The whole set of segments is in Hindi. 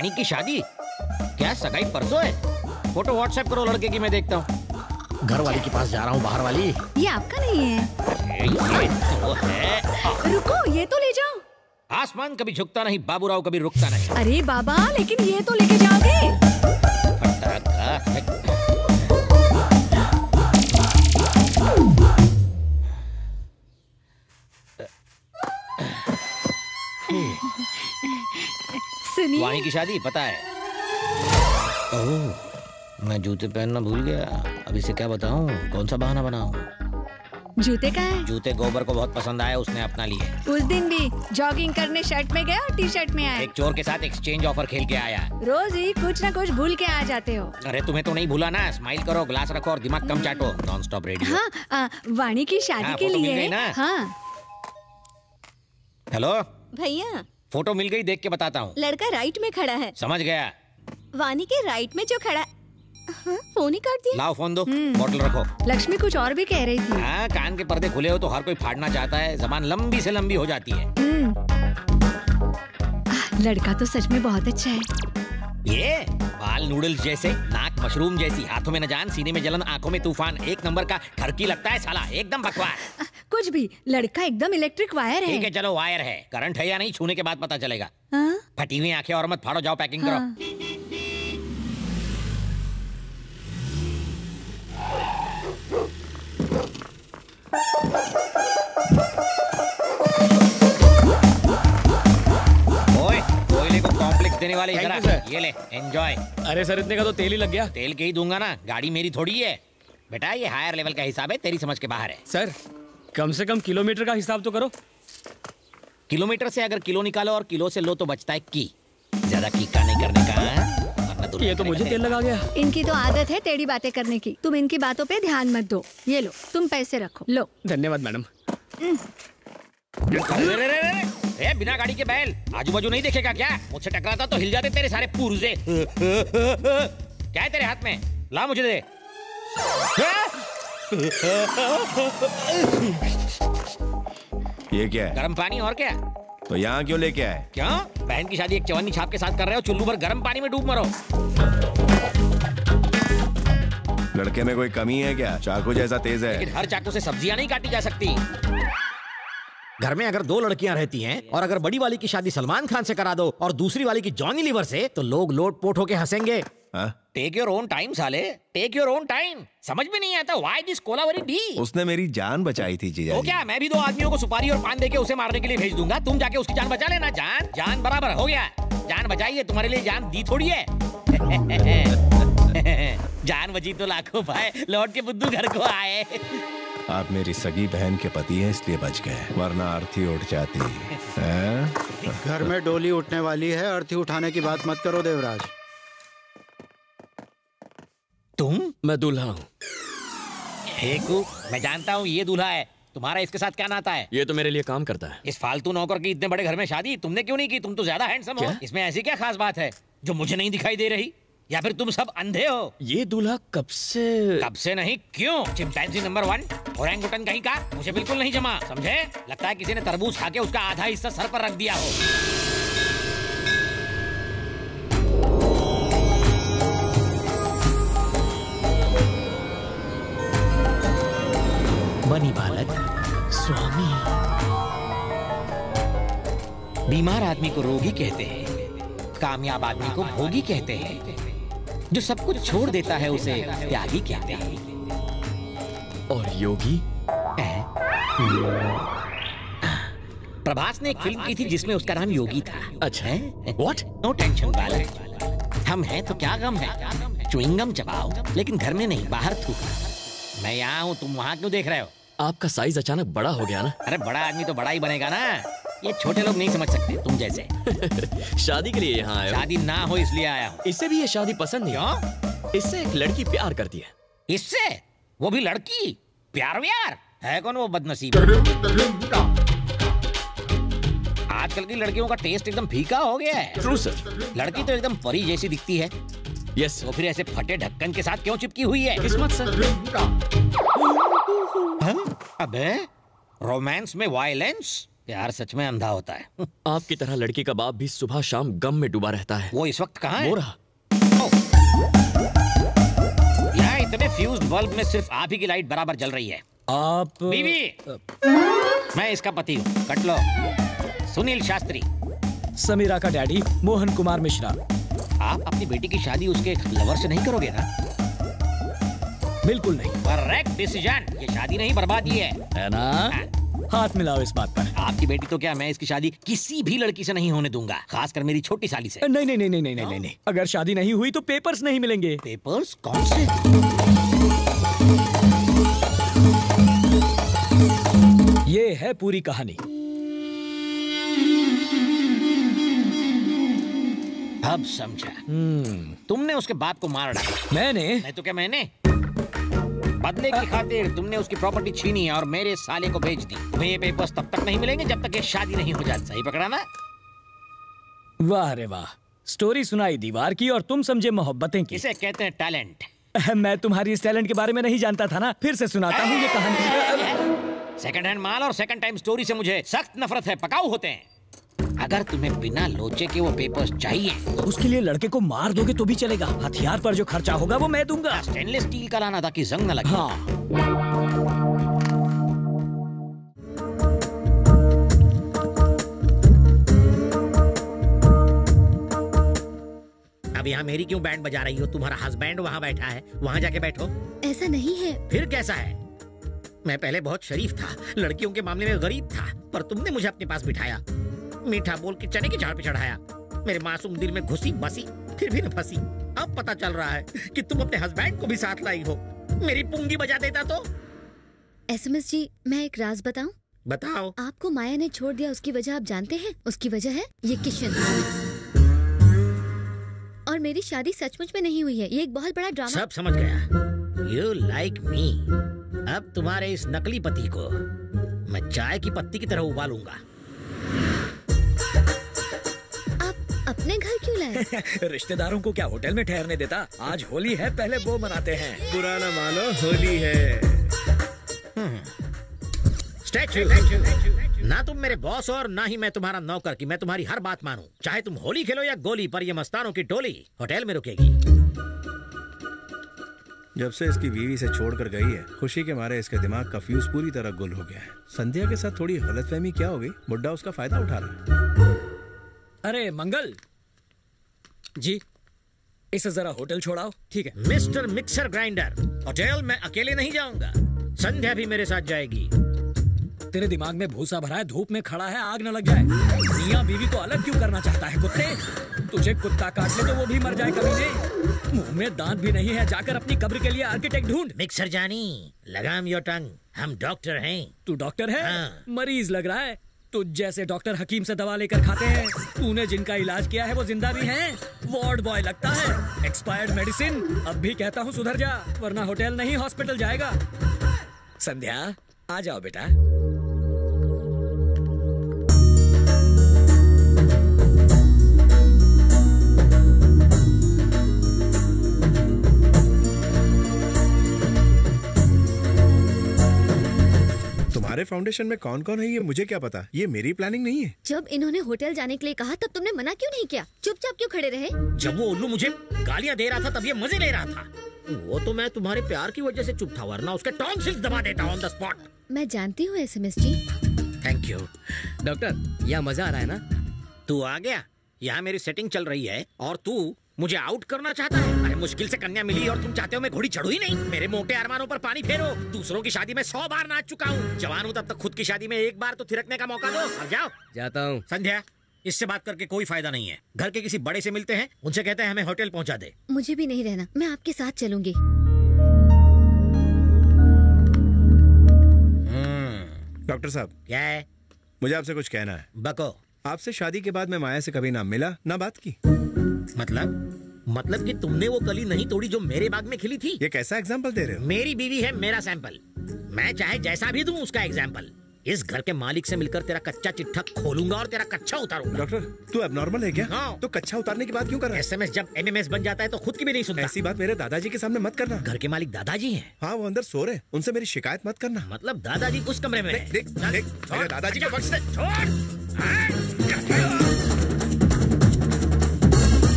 वाणी की शादी? क्या सगाई परसों है? फोटो व्हाट्सएप करो लड़के की, मैं देखता हूँ। घर वाली के पास जा रहा हूँ, बाहर वाली। ये आपका नहीं है। ये तो है। रुको, ये तो ले जाओ। आसमान कभी झुकता नहीं, बाबूराव कभी रुकता नहीं। अरे बाबा, लेकिन ये तो लेके जाओगे। सुनिए, वाणी की शादी पता है? ओह, मैं जूते पहनना भूल गया। अब इसे क्या बताऊं, कौन सा बहाना बनाऊं? जूते का है? जूते गोबर को बहुत पसंद आए, उसने अपना लिए। उस दिन भी जॉगिंग करने शर्ट में गया और टी शर्ट में आया। एक चोर के साथ एक्सचेंज ऑफर खेल के आया। रोज ही कुछ ना कुछ भूल के आ जाते हो। अरे तुम्हें तो नहीं भूला ना। स्माइल करो, ग्लास रखो और दिमाग कम चाटो। Non stop radio. हाँ, वाणी की शादी के फोटो मिल लिए। गई ना? हाँ। हेलो भैया, फोटो मिल गई, देख के बताता हूँ। लड़का राइट में खड़ा है। समझ गया। वाणी के राइट में जो खड़ा है। हाँ, फोन ही काट दिया। लाओ फोन दो, बोतल रखो। लक्ष्मी कुछ और भी कह रही थी। हाँ, कान के पर्दे खुले हो तो हर कोई फाड़ना चाहता है, जबान लंबी से लंबी हो जाती है। लड़का तो सच में बहुत अच्छा है। ये बाल नूडल्स जैसे, नाक मशरूम जैसी, हाथों में न जान, सीने में जलन, आंखों में तूफान, एक नंबर का ठरकी लगता है साला, एकदम बकवास। कुछ भी, लड़का एकदम इलेक्ट्रिक वायर है। ठीक है चलो, वायर है, करंट है या नहीं छूने के बाद पता चलेगा। हाँ? फटी हुई आंखें और मत फाड़ो, जाओ पैकिंग करो। हाँ। ओए, कोयले को कॉम्प्लेक्स देने वाले इधर आ, ये ले एंजॉय। अरे सर, इतने का तो तेल ही लग गया। तेल के ही दूंगा ना, गाड़ी मेरी थोड़ी है बेटा, ये हायर लेवल का हिसाब है, तेरी समझ के बाहर है। सर, कम से कम किलोमीटर का हिसाब तो करो। किलोमीटर से अगर किलो निकालो और किलो से लो तो बचता है की। ज्यादा की का नहीं करने का, वरना ये तो मुझे तेल लगा गया। इनकी तो आदत है टेढ़ी बातें करने की। तुम इनकी बातों पे ध्यान मत दो। ये लो, तुम पैसे रखो। लो। धन्यवाद मैडम। अरे बिना गाड़ी के बैल, आजू बाजू नहीं देखेगा क्या? मुझसे टकराता तो हिल जाते तेरे सारे पुर्जे। क्या है तेरे हाथ में? ला मुझे दे। ये क्या है? गर्म पानी, और क्या? तो यहाँ क्यों लेके आए? क्यों? बहन की शादी एक चवन्नी छाप के साथ कर रहे हो, चुल्लू भर गर्म पानी में डूब मरो। लड़के में कोई कमी है क्या? चाकू जैसा तेज है। लेकिन हर चाकू से सब्जियां नहीं काटी जा सकती। घर में अगर दो लड़कियां रहती हैं और अगर बड़ी वाली की शादी सलमान खान से करा दो और दूसरी वाली की जॉनी लीवर से, तो लोग लोट पोट होके हंसेंगे। टेक योर ओन टाइम साले, टेक योर ओन टाइम। समझ में नहीं आता व्हाई दिस कोलावरी डी। उसने मेरी जान बचाई थी जीजा। तो क्या मैं भी दो आदमियों को सुपारी और पान देके उसे मारने के लिए भेज दूंगा, तुम जाके उसकी जान बचा लेना। जान जान बराबर हो गया। जान बचाई है, तुम्हारे लिए जान दी थोड़ी है। जान बची तो लाखों पाए, लौट के बुद्धू घर को आए। आप मेरी सगी बहन के पति हैं इसलिए बच गए, वरना अर्थी उठ जाती है। घर में डोली उठने वाली है, अर्थी उठाने की बात मत करो देवराज। तुम? मैं दूल्हा हूँ। मैं जानता हूँ ये दूल्हा है। तुम्हारा इसके साथ क्या नाता है? ये तो मेरे लिए काम करता है। इस फालतू नौकर की इतने बड़े घर में शादी तुमने क्यों नहीं की? तुम तो ज्यादा हैंडसम हो। इसमें ऐसी क्या खास बात है जो मुझे नहीं दिखाई दे रही? या फिर तुम सब अंधे हो? ये दूल्हा कब से नहीं, क्यों? चिंपैंजी नंबर 1, ओरंगुटन कहीं का, मुझे बिल्कुल नहीं जमा, समझे? लगता है किसी ने तरबूज खा के उसका आधा हिस्सा सर पर रख दिया हो। बनी बालक स्वामी। बीमार आदमी को रोगी कहते हैं, कामयाब आदमी को भोगी कहते हैं, जो सब कुछ छोड़ देता है उसे त्यागी कहते हैं। और योगी? प्रभास ने एक फिल्म की थी जिसमें उसका नाम योगी था। अच्छा है? What? नो टेंशन बालक, हम हैं तो क्या गम है। च्युइंगम चबाओ, लेकिन घर में नहीं, बाहर थूको। मैं यहाँ हूँ, तुम वहाँ क्यों देख रहे हो? आपका साइज अचानक बड़ा हो गया ना। अरे बड़ा आदमी तो बड़ा ही बनेगा ना, ये छोटे लोग नहीं समझ सकते तुम जैसे। शादी के लिए यहाँ आया हूँ। शादी ना हो इसलिए आया हूँ। इससे भी ये शादी पसंद नहीं। क्यों? इससे एक लड़की प्यार करती है। इससे? वो भी लड़की? प्यार व्यार है कौन वो बदनसीब? आजकल की लड़कियों का टेस्ट एकदम फीका हो गया है। True sir. लड़की तो एकदम परी जैसी दिखती है। यस। तो फिर ऐसे फटे ढक्कन के साथ क्यों चिपकी हुई है? किस्मत सर। अबे रोमांस में वायलेंस, प्यार सच में अंधा होता है। आपकी तरह लड़की का बाप भी सुबह शाम गम में डूबा रहता है। वो इस वक्त कहाँ है? वो रहा। यहाँ इतने फ्यूज्ड बल्ब में सिर्फ आप ही की लाइट बराबर जल रही है। आप बीवी, मैं इसका पति हूँ, कट लो। सुनील शास्त्री। समीरा का डैडी मोहन कुमार मिश्रा। आप अपनी बेटी की शादी उसके लवर से नहीं करोगे ना? बिल्कुल नहीं। Correct decision. ये शादी नहीं बर्बादी है ना? हाथ मिलाओ इस बात पर। आपकी बेटी तो क्या, मैं इसकी शादी किसी भी लड़की से नहीं होने दूंगा, खासकर मेरी छोटी साली से। नहीं नहीं नहीं नहीं नहीं नहीं नहीं। अगर शादी नहीं हुई तो पेपर्स नहीं मिलेंगे। पेपर्स? कौन से? ये है पूरी कहानी। अब समझा। तुमने उसके बाप को मार डाला। मैंने? नहीं तो क्या मैंने? बदले की खातिर तुमने उसकी प्रॉपर्टी छीनी और मेरे साले को बेच दी। तुम्हें ये पेपर्स तब तक नहीं मिलेंगे जब तक ये शादी नहीं हो जाती। सही पकड़ा ना? वाह रे वाह, स्टोरी सुनाई दीवार की और तुम समझे मोहब्बतें की। इसे कहते हैं टैलेंट। मैं तुम्हारी इस टैलेंट के बारे में नहीं जानता था ना, फिर से सुनाता हूँ ये कहानी। सेकंड हैंड माल और सेकंड टाइम स्टोरी से मुझे सख्त नफरत है, पकाऊ होते हैं। अगर तुम्हें बिना लोचे के वो पेपर्स चाहिए तो उसके लिए लड़के को मार दोगे तो भी चलेगा। हथियार पर जो खर्चा होगा वो मैं दूंगा। स्टेनलेस स्टील का लाना ताकि जंग न लगे। हाँ। अब यहाँ मेरी क्यों बैंड बजा रही हो? तुम्हारा हस्बैंड वहाँ बैठा है, वहाँ जाके बैठो। ऐसा नहीं है। फिर कैसा है? मैं पहले बहुत शरीफ था, लड़कियों के मामले में गरीब था, पर तुमने मुझे अपने पास बिठाया, मीठा बोल के चने की झाड़ पे चढ़ाया, मेरे मासूम दिल में घुसी बसी, फिर भी न फंसी। अब पता चल रहा है कि तुम अपने हस्बैंड को भी साथ लाई हो। मेरी पूंगी बजा देता तो। एसएमएस जी, मैं एक राज बताऊं? बताओ। आपको माया ने छोड़ दिया, उसकी वजह आप जानते हैं? उसकी वजह है ये किशन। और मेरी शादी सचमुच में नहीं हुई है, ये एक बहुत बड़ा ड्रामा। सब समझ गया। You like me। अब तुम्हारे इस नकली पति को मैं चाय की पत्ती की तरह उबालूंगा। अपने घर क्यों लाए? रिश्तेदारों को क्या होटल में ठहरने देता? आज होली है, पहले वो मनाते हैं। पुराना मानो होली है। स्टैचू। ना तुम मेरे बॉस और ना ही मैं तुम्हारा नौकर कि मैं तुम्हारी हर बात मानूं। चाहे तुम होली खेलो या गोली, पर ये मस्तानों की टोली होटल में रुकेगी। जब से इसकी बीवी से छोड़कर गई है, खुशी के मारे इसके दिमाग का फ्यूज पूरी तरह गुल हो गया है। संध्या के साथ थोड़ी गलतफहमी क्या हो गई? बुड्ढा उसका फायदा उठा रहा है। अरे मंगल जी, इसे जरा होटल छोड़ाओ। ठीक है मिस्टर मिक्सर ग्राइंडर, होटल में अकेले नहीं जाऊंगा, संध्या भी मेरे साथ जाएगी। तेरे दिमाग में भूसा भरा है, धूप में खड़ा है, आग न लग जाए। मियां बीवी को अलग क्यों करना चाहता है? कुत्ते, तुझे कुत्ता काट ले तो वो भी मर जाए कभी नहीं। मुंह में दांत भी नहीं है, जाकर अपनी कब्र के लिए आर्किटेक्ट ढूंढ। मिक्सर जानी, लगाम योर टंग, हम डॉक्टर हैं। तू डॉक्टर है? हाँ। मरीज लग रहा है। तुझ जैसे डॉक्टर हकीम से दवा लेकर खाते हैं। तूने जिनका इलाज किया है वो जिंदा भी हैं। वार्ड बॉय लगता है। Expired medicine. अब भी कहता हूँ सुधर जा, वरना होटल नहीं हॉस्पिटल जाएगा। संध्या, आ जाओ बेटा। तुम्हारे फाउंडेशन में कौन कौन है ये मुझे क्या पता? ये मेरी प्लानिंग नहीं है। जब इन्होंने होटल जाने के लिए कहा तब तुमने मना क्यों नहीं किया? चुपचाप क्यों खड़े रहे? जब वो उल्लू मुझे गालियां दे रहा था तब ये मजे ले रहा था। वो तो मैं तुम्हारे प्यार की वजह से चुप था, वरना उसके टॉन्सिल्स दबा देता ऑन द स्पॉट। मैं जानती हूँ SMS ji. Thank you. Doctor, यहाँ मजा आ रहा है ना? तू आ गया। यहाँ मेरी सेटिंग चल रही है और तू मुझे आउट करना चाहता है। अरे मुश्किल से कन्या मिली और तुम चाहते हो मैं घोड़ी चढ़ू ही नहीं। मेरे मोटे अरमानों पर पानी फेरो। दूसरों की शादी में 100 बार नाच चुका हूँ। जवान हूँ तब तक खुद की शादी में एक बार तो थिरकने का मौका दो। अब जाओ। जाता हूँ। संध्या, इससे बात करके कोई फायदा नहीं है। घर के किसी बड़े से मिलते हैं, उनसे कहते हैं हमें होटल पहुँचा दे। मुझे भी नहीं रहना, मैं आपके साथ चलूंगी। डॉक्टर साहब, क्या है? मुझे आपसे कुछ कहना है। बको। आपसे शादी के बाद मैं माया से कभी ना मिला ना बात की। मतलब कि तुमने वो कली नहीं तोड़ी जो मेरे बाग में खिली थी। ये कैसा एग्जाम्पल दे रहे हो? मेरी बीवी है मेरा सैंपल। मैं चाहे जैसा भी दूं उसका एग्जाम्पल। इस घर के मालिक से मिलकर तेरा कच्चा चिट्ठा खोलूंगा और तेरा कच्चा उतारूंगा। डॉक्टर तू एबनॉर्मल है क्या? हाँ। तो कच्चा उतारने की बात क्यों कर रहा है? एसएमएस जब एमएमएस बन जाता है तो खुद की भी नहीं सुनता। ऐसी बात मेरे दादाजी के सामने मत करना। घर के मालिक दादाजी हैं। हाँ वो अंदर सो रहे, उनसे मेरी शिकायत मत करना। मतलब दादाजी उस कमरे में हैं। देख देख मेरे दादाजी को बख्श दे।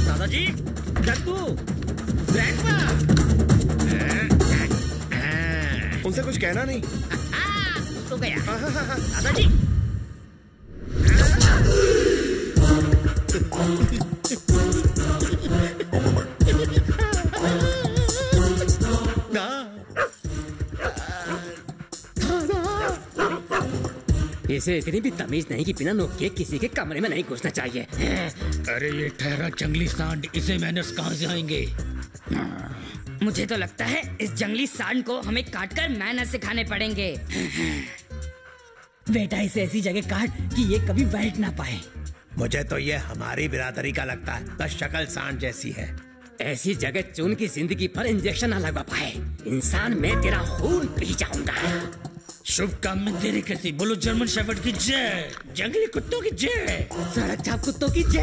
दादाजी, दद्दू, ग्रैंडपा। उनसे कुछ कहना नहीं। तो गया दादाजी। इसे इतनी भी तमीज नहीं कि बिना नोक के किसी के कमरे में नहीं घुसना चाहिए। अरे ये ठहरा जंगली सांड, इसे मैनर्स कहाँ से आएंगे? मुझे तो लगता है इस जंगली सांड को हमें काटकर मैनर्स सिखाने पड़ेंगे। बेटा इसे ऐसी जगह काट कि ये कभी बैठ ना पाए। मुझे तो ये हमारी बिरादरी का लगता है, बस शक्ल सांड जैसी है। ऐसी जगह चुन की जिंदगी पर इंजेक्शन ना लगा पाए। इंसान मैं तेरा खून पी जाऊंगा। शुभकामनाएं तेरी कहती, बोलो जर्मन शेफर्ड की जय, जंगली कुत्तों की जय, सड़क छाप कुत्तों की जय।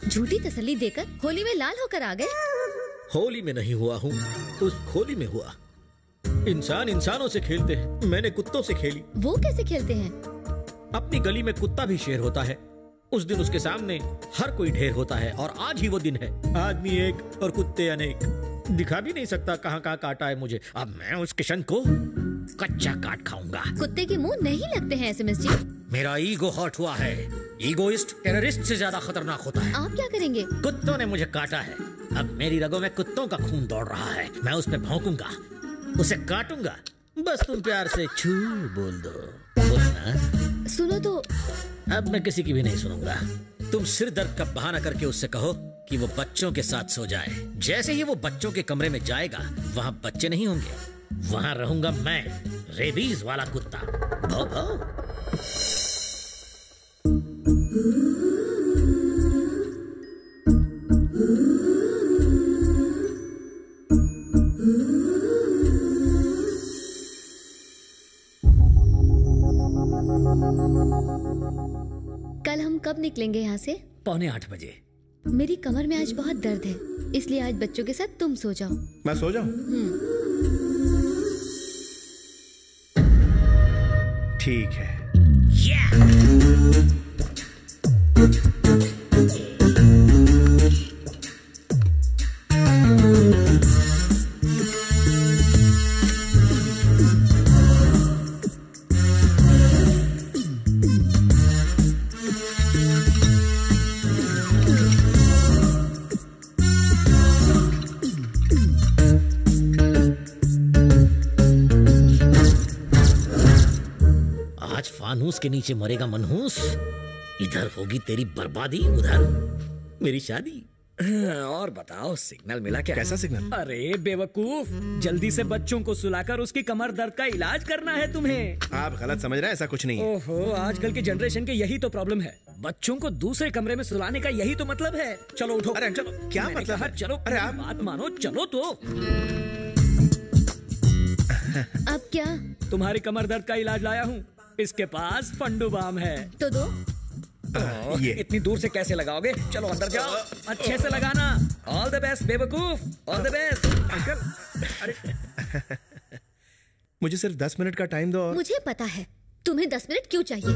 झूठी तसल्ली देकर होली में लाल होकर आ गए। होली में नहीं हुआ हूँ, उस खोली में हुआ। इंसान इंसानों से खेलते हैं, मैंने कुत्तों से खेली। वो कैसे खेलते हैं? अपनी गली में कुत्ता भी शेर होता है। उस दिन उसके सामने हर कोई ढेर होता है और आज ही वो दिन है। आदमी एक और कुत्ते अनेक। दिखा भी नहीं सकता कहाँ कहाँ काटा है मुझे। अब मैं उस किशन को कच्चा काट खाऊंगा। कुत्ते के मुंह नहीं लगते हैं एसएमएस जी। मेरा ईगो हर्ट हुआ है। ईगोइस्ट टेररिस्ट से ज्यादा खतरनाक होता है। आप क्या करेंगे? कुत्तों ने मुझे काटा है, अब मेरी रगों में कुत्तों का खून दौड़ रहा है। मैं उस पे भौंकूंगा, उसे काटूंगा। बस तुम प्यार से छू बोल दो। बोलना। सुनो तो। अब मैं किसी की भी नहीं सुनूंगा। तुम सिर दर्द का बहाना करके उससे कहो कि वो बच्चों के साथ सो जाए। जैसे ही वो बच्चों के कमरे में जाएगा, वहाँ बच्चे नहीं होंगे, वहाँ रहूंगा मैं, रेबीज वाला कुत्ता। भौ भौ। कल हम कब निकलेंगे यहाँ से? 7:45 बजे। मेरी कमर में आज बहुत दर्द है, इसलिए आज बच्चों के साथ तुम सो जाओ। मैं सो जाऊं? ठीक है। फानूस के नीचे मरेगा मनहूस। इधर होगी तेरी बर्बादी, उधर मेरी शादी। और बताओ सिग्नल मिला क्या? कैसा सिग्नल? अरे बेवकूफ, जल्दी से बच्चों को सुलाकर उसकी कमर दर्द का इलाज करना है तुम्हें। आप गलत समझ रहे हैं, ऐसा कुछ नहीं है। ओहो, आजकल की जनरेशन के यही तो प्रॉब्लम है। बच्चों को दूसरे कमरे में सुलाने का यही तो मतलब है। चलो उठो। अरे चलो, क्या मतलब है? चलो, अरे आप बात मानो, चलो तो। अब क्या? तुम्हारी कमर दर्द का इलाज लाया हूँ। इसके पास फंडू बाम है। तो दो। ये इतनी दूर से कैसे लगाओगे? चलो अंदर जाओ, अच्छे से लगाना। ऑल द बेस्ट बेवकूफ, ऑल द बेस्ट। अंकल, अरे मुझे सिर्फ 10 मिनट का टाइम दो। और मुझे पता है तुम्हें 10 मिनट क्यों चाहिए।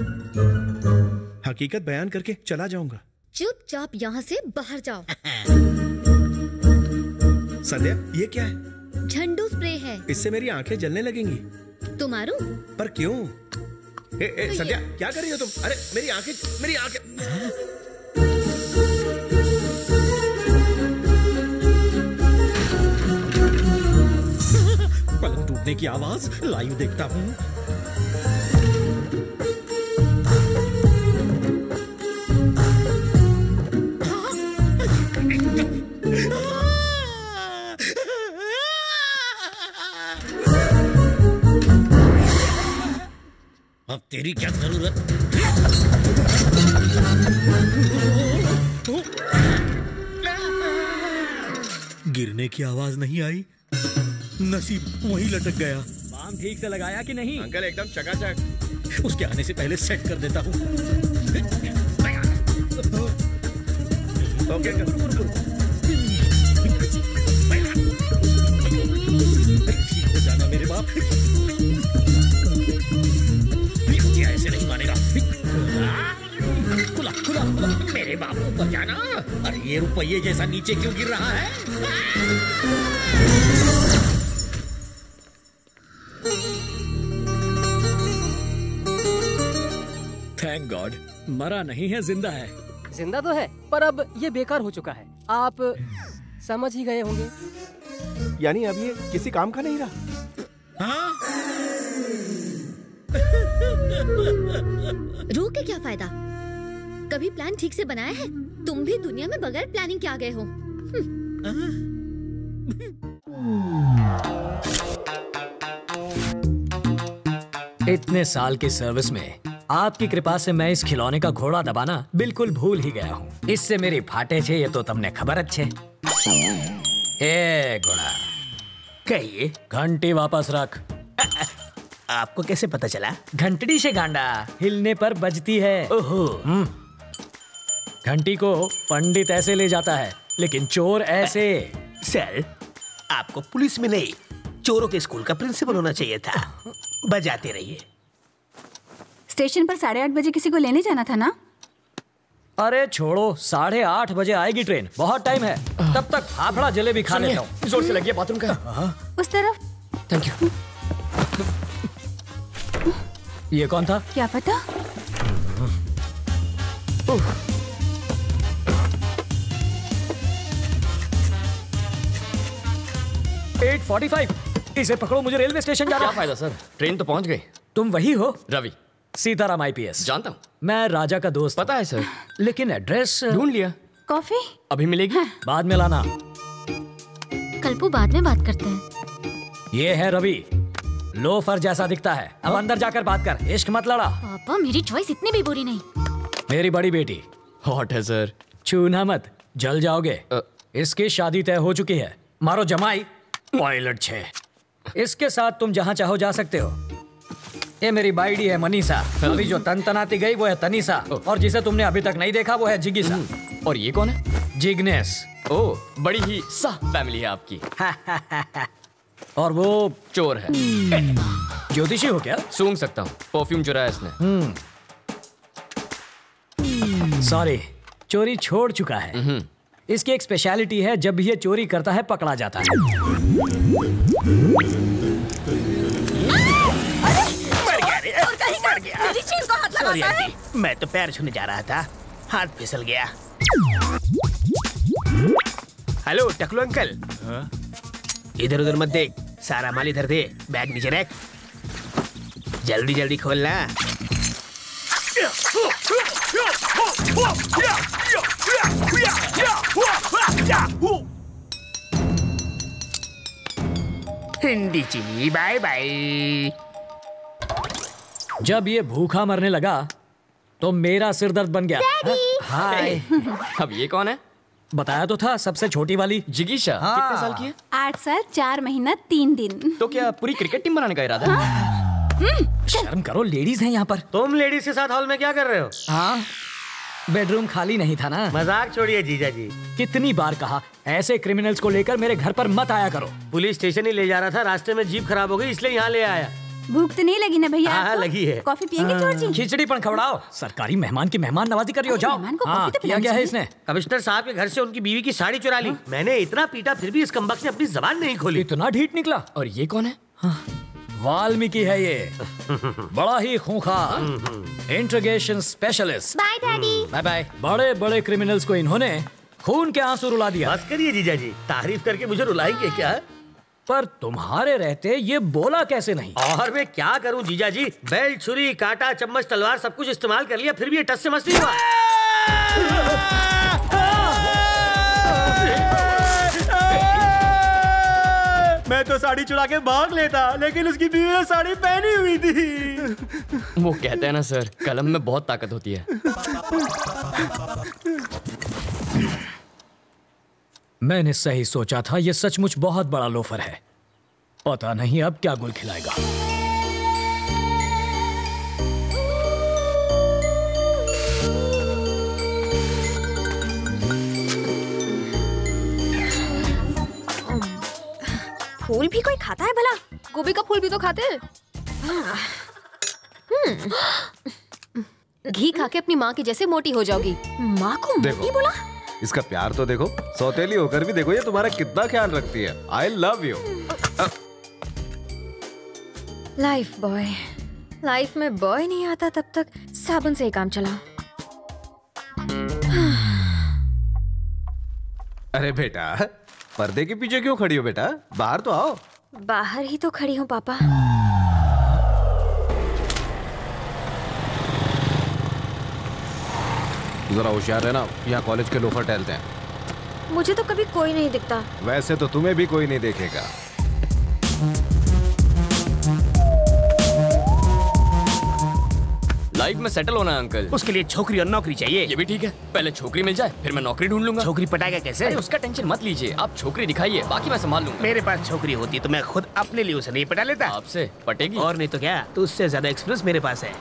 हकीकत बयान करके चला जाऊंगा। चुपचाप यहाँ से बाहर जाओ। संध्या, ये क्या है? झंडू स्प्रे है। इससे मेरी आंखें जलने लगेंगी। तो मारूं? पर क्यों? संध्या, क्या कर रही हो तुम? अरे मेरी आंखें। पलंग टूटने की आवाज, लाइव देखता हूँ। अब तेरी क्या जरूरत? गिरने की आवाज नहीं आई, नसीब वहीं लटक गया। बाम ठीक से लगाया कि नहीं? अंकल एकदम चकाचक। उसके आने से पहले सेट कर देता हूँ। ओके ठीक हो जाना मेरे बाप। ऐसे नहीं मानेगा। खुला खुला खुला मेरे बाप को बचाना। अरे ये रुपये जैसा नीचे क्यों गिर रहा है? थैंक गॉड, मरा नहीं है, जिंदा है। जिंदा तो है, पर अब ये बेकार हो चुका है। आप समझ ही गए होंगे। यानी अब ये किसी काम का नहीं रहा। हाँ? रो के क्या फायदा? कभी प्लान ठीक से बनाया है? तुम भी दुनिया में बगैर प्लानिंग के आ गए हो। इतने साल की सर्विस में आपकी कृपा से मैं इस खिलौने का घोड़ा दबाना बिल्कुल भूल ही गया हूँ। इससे मेरी फाटे छे, ये तो तुमने खबर अच्छे। ए घोड़ा, कहिए। घंटी वापस रख। आपको कैसे पता चला? घंटड़ी से गांडा हिलने पर बजती है। ओहो। घंटी को पंडित ऐसे ले जाता है, लेकिन चोर ऐसे। सर, आपको पुलिस में नहीं, चोरों के स्कूल का प्रिंसिपल होना चाहिए था। बजाते रहिए। स्टेशन पर 8:30 बजे किसी को लेने जाना था ना? अरे छोड़ो, 8:30 बजे आएगी ट्रेन, बहुत टाइम है। तब तक फाफड़ा जलेबी खा लेता हूँ। जोर से लगी बाथरूम का। उस तरफ। Thank you. ये कौन था? क्या पता। 8:45। इसे पकड़ो, मुझे रेलवे स्टेशन जाना। क्या फायदा सर, ट्रेन तो पहुंच गई। तुम वही हो? रवि। सीताराम IPS। जानता हूँ। मैं राजा का दोस्त। पता है सर, लेकिन एड्रेस ढूंढ लिया। कॉफी अभी मिलेगी? बाद में लाना। कल्पू, बाद में बात करते हैं। ये है रवि, लोफर जैसा दिखता है। अब अंदर जाकर बात कर, इश्क मत लड़ा। पापा, मेरी चॉइस इतनी भी बुरी नहीं। मेरी बड़ी बेटी। हॉट है सर। छूना मत, जल जाओगे। इसकी शादी तय हो चुकी है। मारो जमाई, पायलट 6। इसके साथ तुम जहाँ चाहो जा सकते हो। ये मेरी बाइडी है मनीषा। अभी जो तनतनाती गई वो है तनीषा, और जिसे तुमने अभी तक नहीं देखा वो है जिगिसा। और ये कौन है? जिग्नेस। ओह, बड़ी ही सा फैमिली है आपकी। और वो चोर है। ज्योतिषी हो क्या? सूंघ सकता हूँ, परफ्यूम चुराया इसने। सॉरी, चोरी छोड़ चुका है। इसकी एक स्पेशलिटी है, जब ये चोरी करता है पकड़ा जाता है। मर गया। मेरी चीज को हाथ लगाता है। मैं तो पैर छूने जा रहा था, हाथ फिसल गया। हेलो टकलू अंकल। इधर उधर मत देख, सारा माल इधर दे। बैग नीचे रख, जल्दी जल्दी खोलना। हिंदी चीनी बाय बाय। जब ये भूखा मरने लगा तो मेरा सिर दर्द बन गया। हाय। अब ये कौन है? बताया तो था, सबसे छोटी वाली जिगीशा। कितने साल की है? 8 साल 4 महीना 3 दिन। तो क्या पूरी क्रिकेट टीम बनाने का इरादा है? शर्म करो, लेडीज हैं यहाँ पर। तुम लेडीज के साथ हॉल में क्या कर रहे हो? हाँ, बेडरूम खाली नहीं था ना। मजाक छोड़िए जीजा जी। कितनी बार कहा, ऐसे क्रिमिनल्स को लेकर मेरे घर पर मत आया करो। पुलिस स्टेशन ही ले जा रहा था, रास्ते में जीप खराब हो गई इसलिए यहाँ ले आया। भूख तो नहीं लगी ना भैया? हाँ, लगी है। कॉफी पियेंगे चोर जी? खिचड़ी पण खवड़ाओ। सरकारी मेहमान की मेहमान नवाजी कर रही हो, जाओ। मेहमान को हाँ, कॉफी तो किया गया है इसने। कमिश्नर साहब के घर से उनकी बीवी की साड़ी चुरा ली। मैंने इतना पीटा, फिर भी इस कमबख्त ने अपनी जबान नहीं खोली। इतना ढीठ निकला। और ये कौन है? वाल्मीकि है ये, बड़ा ही खूंखार interrogation specialist. Bye daddy. Bye bye. बड़े बड़े क्रिमिनल्स को इन्होंने खून के आंसू रुला दिया। बस करिए जीजा जी, तारीफ करके मुझे रुलाएंगे क्या? पर तुम्हारे रहते ये बोला कैसे नहीं? और मैं क्या करूं जीजा जी, बेल्ट, छुरी, कांटा, चम्मच, तलवार सब कुछ इस्तेमाल कर लिया, फिर भी ये टस से मस नहीं हुआ। मैं तो साड़ी चुरा के भाग लेता, लेकिन उसकी बीवी ने साड़ी पहनी हुई थी। वो कहते हैं ना सर, कलम में बहुत ताकत होती है। मैंने सही सोचा था, ये सचमुच बहुत बड़ा लोफर है। पता नहीं अब क्या गुल खिलाएगा। फूल भी कोई खाता है भला? गोभी का फूल भी तो खाते हैं। घी खा के अपनी माँ की जैसे मोटी हो जाओगी। माँ को मोटी बोला? इसका प्यार तो देखो, सौतेली होकर भी देखो ये तुम्हारा कितना ख्याल रखती है। I love you. Life boy. Life में बॉय नहीं आता तब तक साबुन से ही काम चला। अरे बेटा, पर्दे के पीछे क्यों खड़ी हो बेटा? बाहर तो आओ। बाहर ही तो खड़ी हूँ पापा। जरा होशियार रहना, यहाँ कॉलेज के लोफर टहलते हैं। मुझे तो कभी कोई नहीं दिखता। वैसे तो तुम्हें भी कोई नहीं देखेगा। लाइफ में सेटल होना है अंकल। उसके लिए छोकरी और नौकरी चाहिए। ये भी ठीक है, पहले छोकरी मिल जाए फिर मैं नौकरी ढूंढ लूंगा। छोकरी पटाएगा कैसे? अरे उसका टेंशन मत लीजिए, आप छोकरी दिखाइए, बाकी मैं संभाल लूंगा। मेरे पास छोकरी होती तो मैं खुद अपने लिए उसे नहीं पटा लेता। आपसे पटेगी? और नहीं तो क्या, तो उससे ज्यादा एक्सपीरियंस मेरे पास है।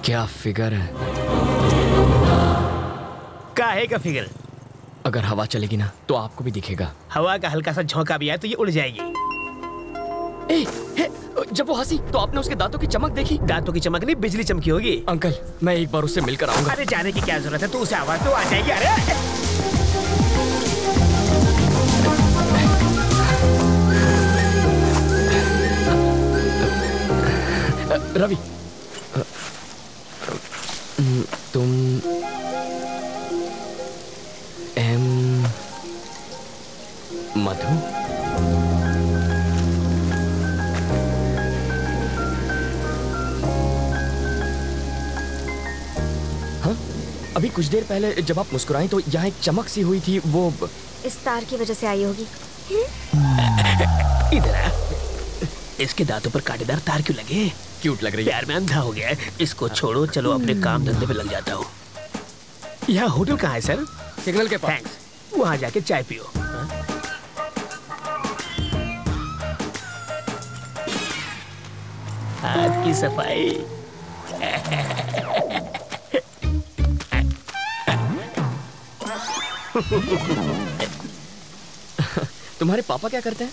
क्या फिगर है? काहे का फिगर? अगर हवा चलेगी ना तो आपको भी दिखेगा। हवा का हल्का सा झोंका भी आए तो ये उड़ जाएगी। जब वो हंसी तो आपने उसके दांतों की चमक देखी? दांतों की चमक नहीं, बिजली चमकी होगी। अंकल मैं एक बार उससे मिलकर आऊंगा। अरे जाने की क्या जरूरत है, तू उसे आवाज तो आ जाएगी। अरे रवि, तुम मधु? हाँ, अभी कुछ देर पहले जब आप मुस्कुराई तो यहाँ एक चमक सी हुई थी, वो इस तार की वजह से आई होगी। इधर आ। इसके दांतों पर कांटेदार तार क्यों लगे? क्यूट लग रही है। यार मैं अंधा हो गया है। इसको छोड़ो, चलो अपने काम धंधे पे लग जाता हूँ। यहाँ होटल कहाँ है सर? सिग्नल के पास। थैंक्स। वहाँ जाके चाय पियो। हाथ की सफाई। तुम्हारे पापा क्या करते हैं?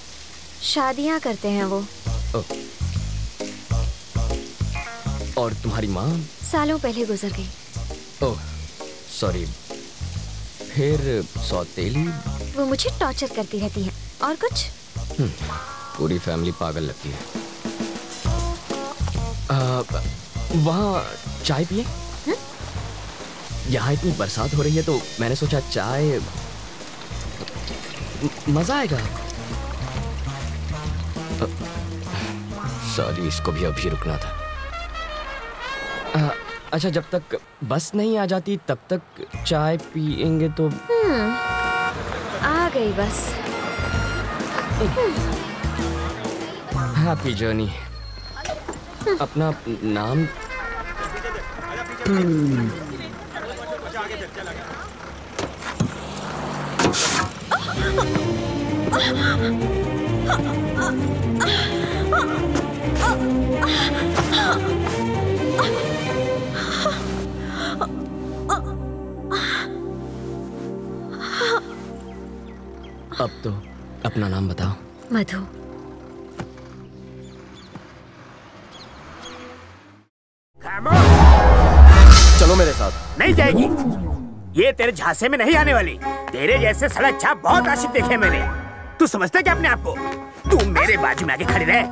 शादियाँ करते हैं वो। और तुम्हारी माँ? सालों पहले गुजर गई। Oh sorry. फिर सौतेली? वो मुझे टॉर्चर करती रहती है। और कुछ? पूरी फैमिली पागल लगती है। वहाँ चाय पिए? यहाँ इतनी बरसात हो रही है तो मैंने सोचा चाय मजा आएगा। सॉरी, इसको भी अभी रुकना था। अच्छा, जब तक बस नहीं आ जाती तब तक चाय पिएंगे तो? आ गई बस। Happy journey. अपना नाम? अब तो अपना नाम बताओ। मधु। चलो मेरे साथ। नहीं जाएगी, ये तेरे झांसे में नहीं आने वाली। तेरे जैसे सड़क छाप बहुत आशिक देखे मैंने। तू समझता क्या अपने आप को? तू मेरे बाजू में आके खड़ी रहे।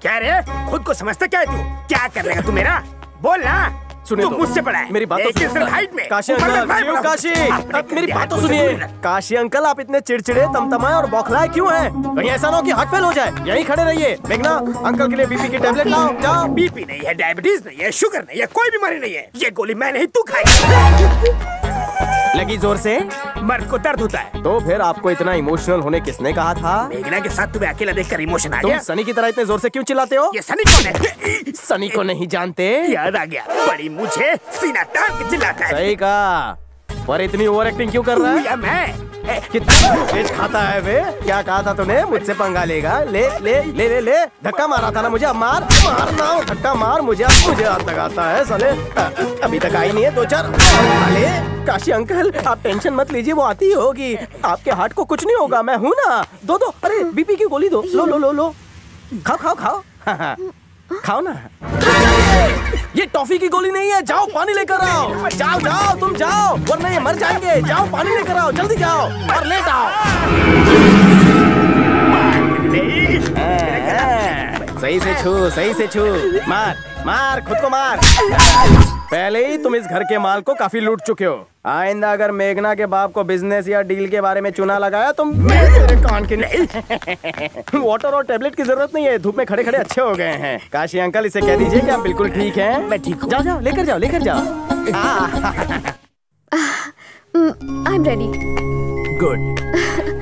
क्या रे, खुद को समझता क्या है तू? क्या कर लेगा तू मेरा? बोल ना, सुनिए तुम मुझसे बड़ा है। मेरी बात तो एक सिर्फ हाइट में। काशी ऊपर में अंकल, मैं शिव बड़ा हूँ। काशी, अपने मेरी बात तो मुझसे सुनिए। दूर रख। काशी अंकल, आप इतने चिड़चिड़े, तमतमाए और बौखलाए क्यों हैं? कहीं ऐसा ना हो कि हार्ट फेल हो जाए। यहीं खड़े रहिए। मेघना, अंकल के लिए बीपी की टेबलेट लाओ, जाओ। बीपी नहीं है, डायबिटीज नहीं है, शुगर नहीं है, कोई बीमारी नहीं है। ये गोली मैं नहीं, तू खाएगा। लगी जोर से? मर्द को दर्द होता है। तो फिर आपको इतना इमोशनल होने किसने कहा था? मेघना के साथ तुम्हें अकेला देखकर इमोशन आ तुम गया। सनी की तरह इतने जोर से क्यों चिल्लाते हो? ये सनी कौन है? सनी को नहीं जानते? याद आ गया, बड़ी मुझे सीना तान के चिल्लाता है। सही कहा, पर इतनी ओवर एक्टिंग क्यों कर रहा है? या मैं कितना तेज खाता है वे? क्या कहा था तूने? मुझसे पंगा लेगा? ले ले ले ले ले, धक्का मारा था ना मुझे, अब मार मार ना, धक्का मार मुझे, अब मुझे हाथ लगाता है साले। अभी तक आई नहीं है, 2-4 साले। काशी अंकल, आप टेंशन मत लीजिए, वो आती होगी। आपके हार्ट को कुछ नहीं होगा, मैं हूँ ना। दो दो, अरे बीपी की गोली दो, लो लो लो लो, खाओ खाओ खाओ, खाओ ना। ये टॉफी की गोली नहीं है, जाओ पानी लेकर आओ। जाओ जाओ, तुम जाओ, वरना ये मर जाएंगे। जाओ पानी लेकर आओ, जल्दी जाओ और लेट आओ। सही से छू, सही से छू, मार मार, खुद को मार। पहले ही तुम इस घर के माल को काफी लूट चुके हो। आइंदा अगर मेघना के बाप को बिजनेस या डील के बारे में चुना लगाया तो मेरे कान के नहीं। वाटर और टेबलेट की जरूरत नहीं है, धूप में खड़े खड़े अच्छे हो गए हैं। काशी अंकल, इसे कह दीजिए कि आप बिल्कुल ठीक हैं। मैं ठीक हूँ। जाओ जाओ, लेकर जाओ, लेकर जाओ। I am ready. गुड।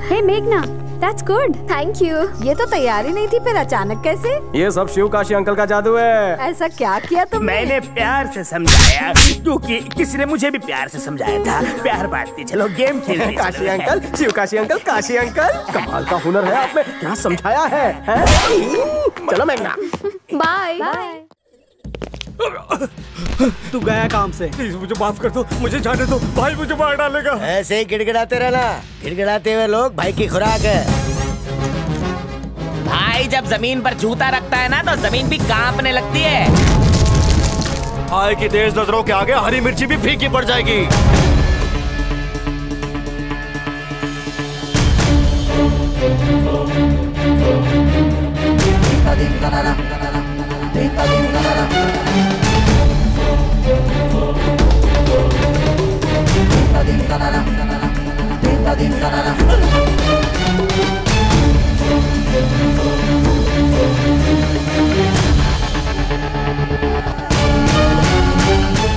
हे मेघना, दैट्स गुड। Thank you. ये तो तैयारी नहीं थी, फिर अचानक कैसे? ये सब शिव काशी अंकल का जादू है। ऐसा क्या किया तुमने? मैंने प्यार से समझाया, क्योंकि किसी ने मुझे भी प्यार से समझाया था। प्यार बांटते चलो, गेम खेलते चलो। Kashi uncle, Shiv Kashi uncle, Kashi uncle, कमाल का हुनर है आप में। क्या समझाया है, हैं? चलो मेघना। Bye bye. तू गया काम से। प्लीज मुझे माफ कर दो, मुझे जाने दो, भाई मुझे मार डालेगा। ऐसे ही गिड़गिड़ाते रहना, गिड़गिड़ाते हुए लोग भाई की खुराक है। भाई जब जमीन पर जूता रखता है ना तो जमीन भी कांपने लगती है। भाई की तेज नजरों के आगे हरी मिर्ची भी फीकी पड़ जाएगी।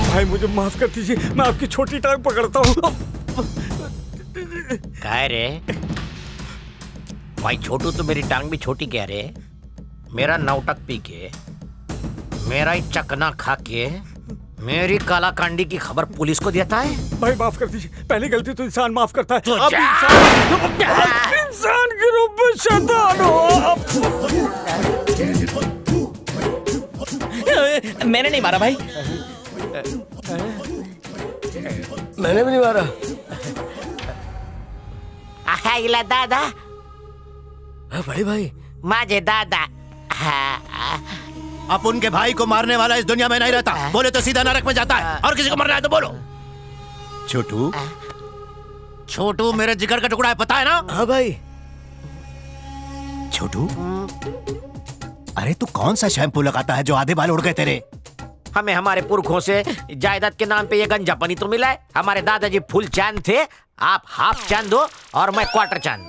भाई मुझे माफ कर दीजिए, मैं आपकी छोटी टांग पकड़ता हूँ। क्या रे भाई, छोटू तो मेरी टांग भी छोटी कह रहे। मेरा नौटक पी के, मेरा ही चकना खा के, मेरी कालाकांडी की खबर पुलिस को देता है। भाई माफ कर दीजिए, पहली गलती तो इंसान माफ करता है। तो आप इंसान के रूप में शैतान हो। मैंने नहीं मारा भाई। मैंने भी नहीं मारा। इला दादा, बड़े भाई, माजे दादा। अब उनके भाई को मारने वाला इस दुनिया में नहीं रहता। बोले तो सीधा नरक में जाता है, और किसी को मरना है तो बोलो। छोटू, छोटू मेरे जिगर का टुकड़ा है, पता है ना? हाँ भाई। छोटू, अरे तू कौन सा शैम्पू लगाता है जो आधे बाल उड़ गए तेरे? हमें हमारे पुरखों से जायदाद के नाम पे ये गंजापनी तो मिला है। हमारे दादाजी फुल चांद थे, आप हाफ चांद हो और मैं क्वार्टर चांद।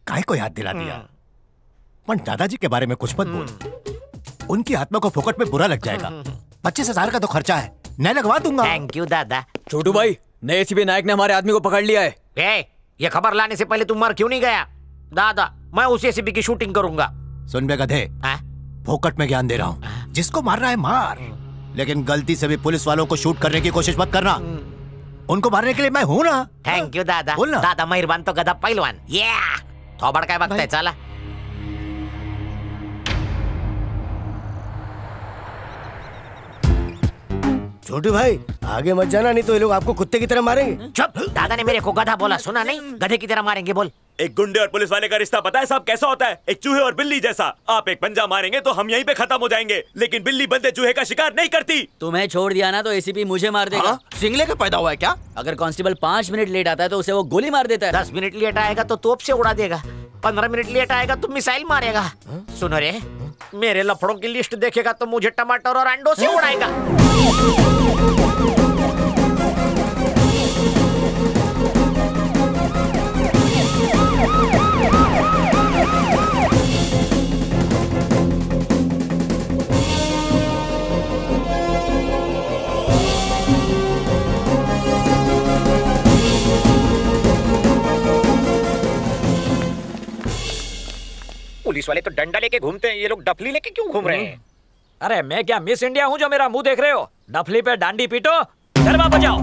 काय को याद दिला दिया। पर दादाजी के बारे में कुछ मत बोल, उनकी आत्मा को फोकट में बुरा लग जाएगा। 25,000 का तो खर्चा है, मैं लगवा दूंगा। थैंक यू दादा। छोटू भाई, नए एसीपी नायक ने हमारे आदमी को पकड़ लिया है। ये खबर लाने से पहले तुम मर क्यों नहीं गया? दादा, मैं उसी एसीपी की शूटिंग करूंगा। सुन बे गधे, फोकट में ज्ञान दे रहा हूँ। जिसको मारना है मार, लेकिन गलती से भी पुलिस वालों को शूट करने की कोशिश मत करना। उनको मारने के लिए मैं हूँ ना। थैंक यू दादा। बोलना। दादा मेहरबान तो गधा पहलवान। ये थोबड़ काय बघताय, चला। छोटू भाई, आगे मत जाना, नहीं तो ये लोग आपको कुत्ते की तरह मारेंगे। चुप, दादा ने मेरे को गधा बोला, सुना नहीं? गधे की तरह मारेंगे बोल। एक गुंडे और पुलिस वाले का रिश्ता पता है साहब कैसा होता है? एक चूहे और बिल्ली जैसा। आप एक पंजा मारेंगे तो हम यहीं पे खत्म हो जाएंगे, लेकिन बिल्ली बंदे चूहे का शिकार नहीं करती। तुम्हें छोड़ दिया ना तो एसीपी मुझे मार देगा। सिंगले का पैदा हुआ है क्या? अगर कांस्टेबल 5 मिनट लेट आता है तो उसे वो गोली मार देता है। 10 मिनट लेट आएगा तो तोप से उड़ा देगा। 15 मिनट लेट आएगा तो मिसाइल मारेगा। सुनो रे, मेरे लफड़ों की लिस्ट देखेगा तो मुझे टमाटर और अंडों से उड़ाएगा। पुलिस वाले तो डंडा लेके घूमते हैं, ये लोग डफली लेके क्यों घूम रहे हैं? अरे मैं क्या मिस इंडिया हूँ जो मेरा मुंह देख रहे हो? डफली पे डांडी पीटो, गरबा बजाओ।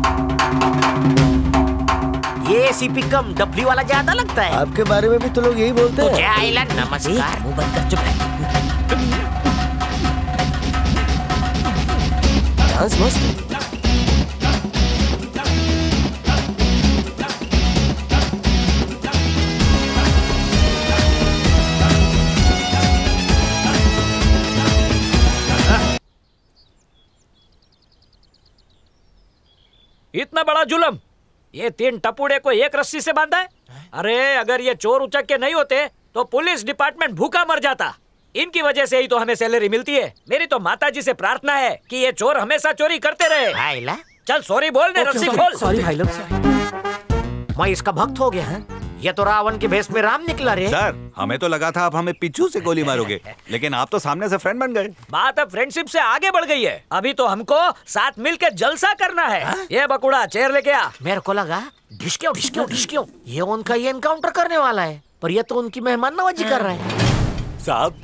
ये एसीपी कम डफली वाला ज्यादा लगता है। आपके बारे में भी तो लोग यही बोलते हैं। तो क्या आइला, नमस्कार। मुंह बंद कर, चुप रह। डांस मस्त। इतना बड़ा जुल्म, ये 3 टपुड़े को एक रस्सी से बांधा है। अरे अगर ये चोर उचक के नहीं होते तो पुलिस डिपार्टमेंट भूखा मर जाता। इनकी वजह से ही तो हमें सैलरी मिलती है। मेरी तो माताजी से प्रार्थना है कि ये चोर हमेशा चोरी करते रहे। चल सॉरी बोल दे, रस्सी खोल। सॉरी भाई लोग, मैं इसका भक्त हो गया है। ये तो रावण के भेष में राम निकला रे। सर हमें तो लगा था आप हमें पीछू से गोली मारोगे, लेकिन आप तो सामने से फ्रेंड बन गए। बात अब फ्रेंडशिप से आगे बढ़ गई है। अभी तो हमको साथ मिलकर जलसा करना है। ये बकुड़ा चेयर लेके आ। मेरे को लगा ढिशक्यों ये उनका ये एनकाउंटर करने वाला है, पर ये तो उनकी मेहमान नवाजी कर रहा है। साहब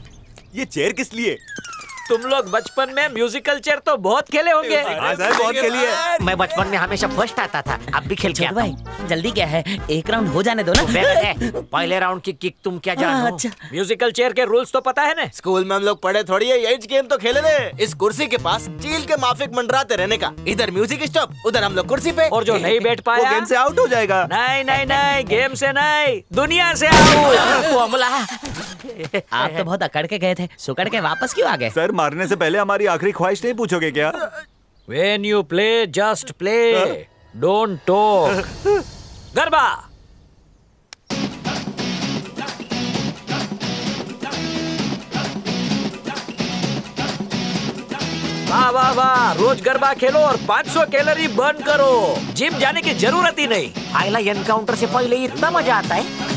ये चेयर किस लिए? तुम लोग बचपन में म्यूजिकल चेयर तो बहुत खेले होंगे। हाँ सर, बहुत खेली है। मैं बचपन में हमेशा फर्स्ट आता था, अब भी खेल के आता हूँ। भाई जल्दी क्या है, एक राउंड हो जाने दो ना। पहले राउंड की किक तुम क्या जानो? अच्छा। म्यूजिकल चेयर के रूल्स तो पता है ना? स्कूल में हम लोग पढ़े थोड़ी है, यही गेम तो खेले थे। इस कुर्सी के पास चील के माफिक मंडराते रहने का, इधर म्यूजिक स्टॉप, उधर हम लोग कुर्सी पे। और जो नहीं बैठ पाया वो गेम से आउट हो जाएगा। नहीं, गेम से नहीं, दुनिया से आउट। आप तो बहुत अकड़ के गए थे, सुकड़ के वापस क्यों आ गए? सर मारने से पहले हमारी आखिरी ख्वाहिश नहीं पूछोगे क्या? When you play, just play, don't talk. Garba. वाह, रोज गरबा खेलो और 500 कैलोरी बर्न करो। जिम जाने की जरूरत ही नहीं। आइला एनकाउंटर से पहले इतना मजा आता है।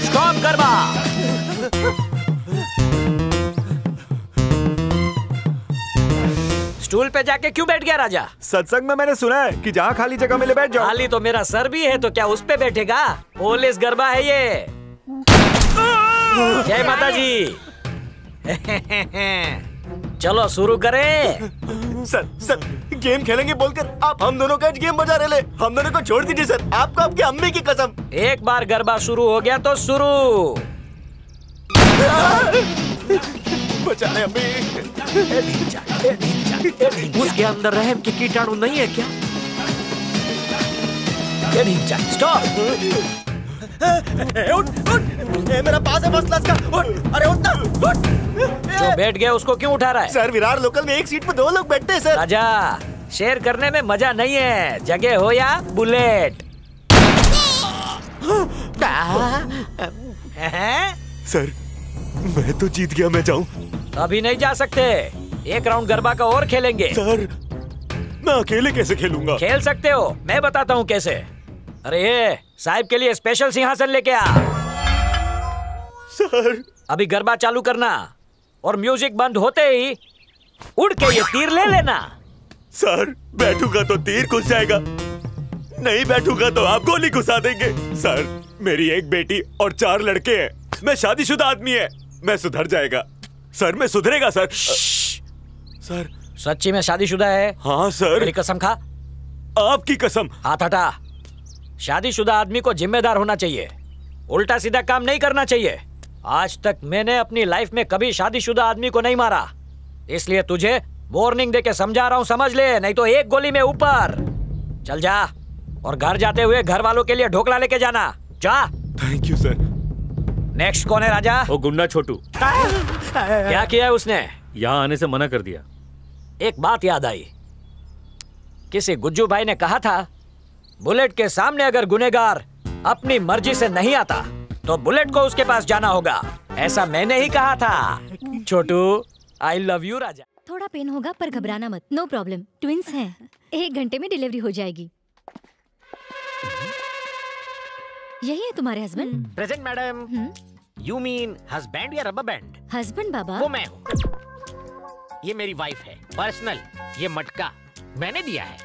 स्टॉप गरबा। स्टूल पे जाके क्यों बैठ गया राजा? सत्संग में मैंने सुना है कि जहाँ खाली जगह मिले बैठ जाओ। खाली तो मेरा सर भी है, तो क्या उस पे बैठेगा? पुलिस गरबा है ये। जय माता जी। चलो शुरू करें। सर गेम खेलेंगे बोलकर आप हम दोनों का गेम बजा रहे ले। हम दोनों को छोड़ दीजिए सर, आपको आपकी अम्मी की कसम। एक बार गरबा शुरू हो गया तो शुरू। बचा ले अम्मी। उसके अंदर रहम की कीटाणु नहीं है क्या? स्टॉप। मेरा पास है फर्स्ट क्लास का। अरे उठ ना, उठ। जो बैठ गया उसको क्यों उठा रहा है? सर विरार लोकल में एक सीट पे 2 लोग बैठते हैं सर। राजा शेयर करने में मजा नहीं है, जगह हो या बुलेट। सर मैं तो जीत गया, मैं जाऊं? अभी नहीं जा सकते, एक राउंड गरबा का और खेलेंगे। सर मैं अकेले कैसे खेलूंगा? खेल सकते हो, मैं बताता हूँ कैसे। अरे ये साहिब के लिए स्पेशल सिंहासन लेके आ। सर अभी गरबा चालू करना और म्यूजिक बंद होते ही उड़ के ये तीर ले लेना। सर बैठूंगा तो तीर घुस जाएगा, नहीं बैठूंगा तो आप गोली घुसा देंगे। सर मेरी एक बेटी और 4 लड़के हैं, मैं शादीशुदा आदमी है, मैं सुधर जाएगा। सर मैं सुधरेगा सर। सर सच्ची में शादीशुदा है? हाँ सर। मेरी कसम खा। आपकी कसम। हाथ हटा। शादीशुदा आदमी को जिम्मेदार होना चाहिए, उल्टा सीधा काम नहीं करना चाहिए। आज तक मैंने अपनी लाइफ में कभी शादीशुदा आदमी को नहीं मारा, इसलिए तुझे वार्निंग देके समझा रहा हूँ, समझ ले, नहीं तो एक गोली में ऊपर। चल जा, और घर जाते हुए घर वालों के लिए ढोकला लेके जाना। जा। Thank you sir. नेक्स्ट कौन है राजा? वो गुंडा छोटू। क्या किया है उसने? यहाँ आने से मना कर दिया। एक बात याद आई, किसी गुज्जू भाई ने कहा था बुलेट के सामने अगर गुनेगार अपनी मर्जी से नहीं आता तो बुलेट को उसके पास जाना होगा, ऐसा मैंने ही कहा था। छोटू आई लव यू राजा। थोड़ा पेन होगा पर घबराना मत, नो प्रॉब्लम, ट्विंस हैं, 1 घंटे में डिलीवरी हो जाएगी। यही है तुम्हारे husband? Present madam. You mean husband या रबर बैंड? हस्बैंड बाबा। वो मैं हूँ। ये मेरी वाइफ है पर्सनल, ये मटका मैंने दिया है।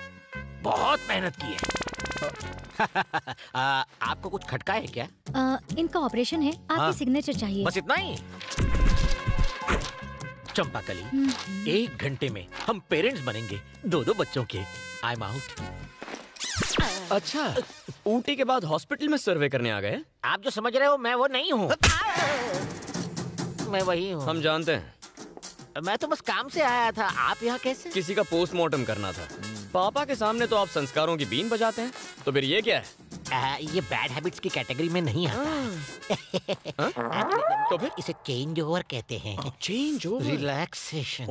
बहुत मेहनत की है। आपको कुछ खटका है क्या? इनका ऑपरेशन है, आपकी सिग्नेचर चाहिए। बस इतना ही? चंपाकली, 1 घंटे में हम पेरेंट्स बनेंगे 2-2 बच्चों के। I am out. अच्छा, ऊटी के बाद हॉस्पिटल में सर्वे करने आ गए? आप जो समझ रहे हो मैं वो नहीं हूँ। मैं वही हूँ। हम जानते हैं। मैं तो बस काम से आया था। आप यहाँ कैसे? किसी का पोस्टमार्टम करना था। पापा के सामने तो आप संस्कारों की बीन बजाते हैं, तो फिर ये क्या है? ये बैड हैबिट्स की कैटेगरी में नहीं आता। तो फिर इसे चेंज ओवर कहते हैं। Change over? रिलैक्सेशन।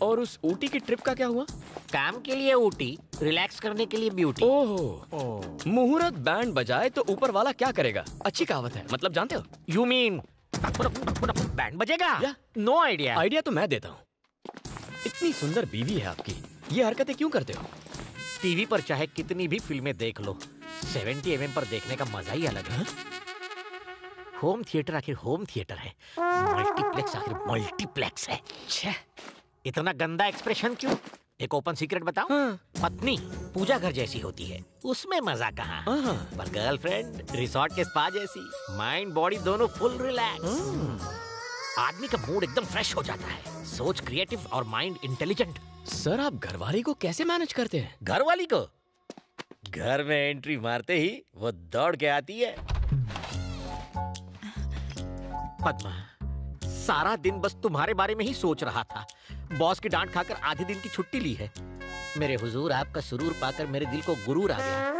और उस ऊटी की ट्रिप का क्या हुआ? काम के लिए ऊटी, रिलैक्स करने के लिए ब्यूटी। ओहो, मुहूर्त बैंड बजाए तो ऊपर वाला क्या करेगा? अच्छी कहावत है, मतलब जानते हो? यू मीन बैंड बजेगा? No idea. आइडिया तो मैं देता हूँ। इतनी सुंदर बीवी है आपकी, ये हरकतें क्यों करते हो? टीवी पर चाहे कितनी भी फिल्में देख लो, 70 mm पर देखने का मजा ही अलग है। होम थिएटर आखिर होम थिएटर है, मल्टीप्लेक्स आखिर मल्टीप्लेक्स है। छे, इतना गंदा एक्सप्रेशन क्यों? एक ओपन सीक्रेट बताओ। पत्नी पूजा घर जैसी होती है, उसमें मजा कहाँ? पर गर्लफ्रेंड रिसोर्ट के स्पा जैसी, माइंड बॉडी दोनों फुल रिलैक्स। आदमी का मूड एकदम फ्रेश हो जाता है, सोच क्रिएटिव और माइंड इंटेलिजेंट। सर, आप घरवाली को कैसे मैनेज करते हैं? घरवाली को? घर में एंट्री मारते ही वो दौड़ के आती है। पद्मा, सारा दिन बस तुम्हारे बारे में ही सोच रहा था। बॉस की डांट खाकर आधे दिन की छुट्टी ली है। मेरे हुजूर, आपका सुरूर पाकर मेरे दिल को गुरूर आ गया।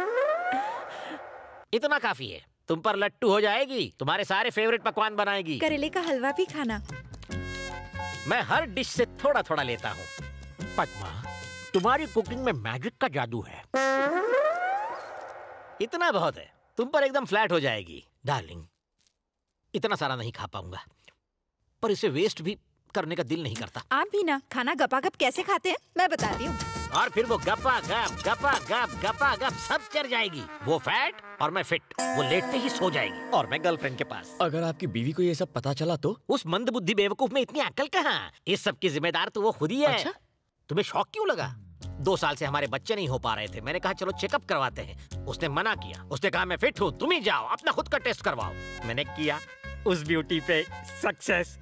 इतना काफी है, तुम पर लट्टू हो जाएगी, तुम्हारे सारे फेवरेट पकवान बनाएगी। करेले का हलवा भी खाना। मैं हर डिश से थोड़ा थोड़ा लेता हूँ। पद्मा, तुम्हारी कुकिंग में मैजिक का जादू है। इतना बहुत है, तुम पर एकदम फ्लैट हो जाएगी। डार्लिंग, इतना सारा नहीं खा पाऊंगा, पर इसे वेस्ट भी करने का दिल नहीं करता। आप भी ना खाना गपागप कैसे खाते हैं मैं बताती हूँ। और फिर वो गपा गप सब चढ़ जाएगी। वो फैट और मैं फिट। वो लेटते ही सो जाएगी और मैं गर्लफ्रेंड के पास। अगर आपकी बीवी को ये सब पता चला तो? उस मंदबुद्धि बेवकूफ में इतनी अक्ल कहाँ? इस सब की जिम्मेदार तो वो खुद ही है। अच्छा? तुम्हें शौक क्यों लगा? 2 साल से हमारे बच्चे नहीं हो पा रहे थे। मैंने कहा चलो चेकअप करवाते हैं। उसने मना किया। उसने कहा मैं फिट हूँ, तुम ही जाओ अपना खुद का टेस्ट करवाओ। मैंने किया, उस ब्यूटी पे success,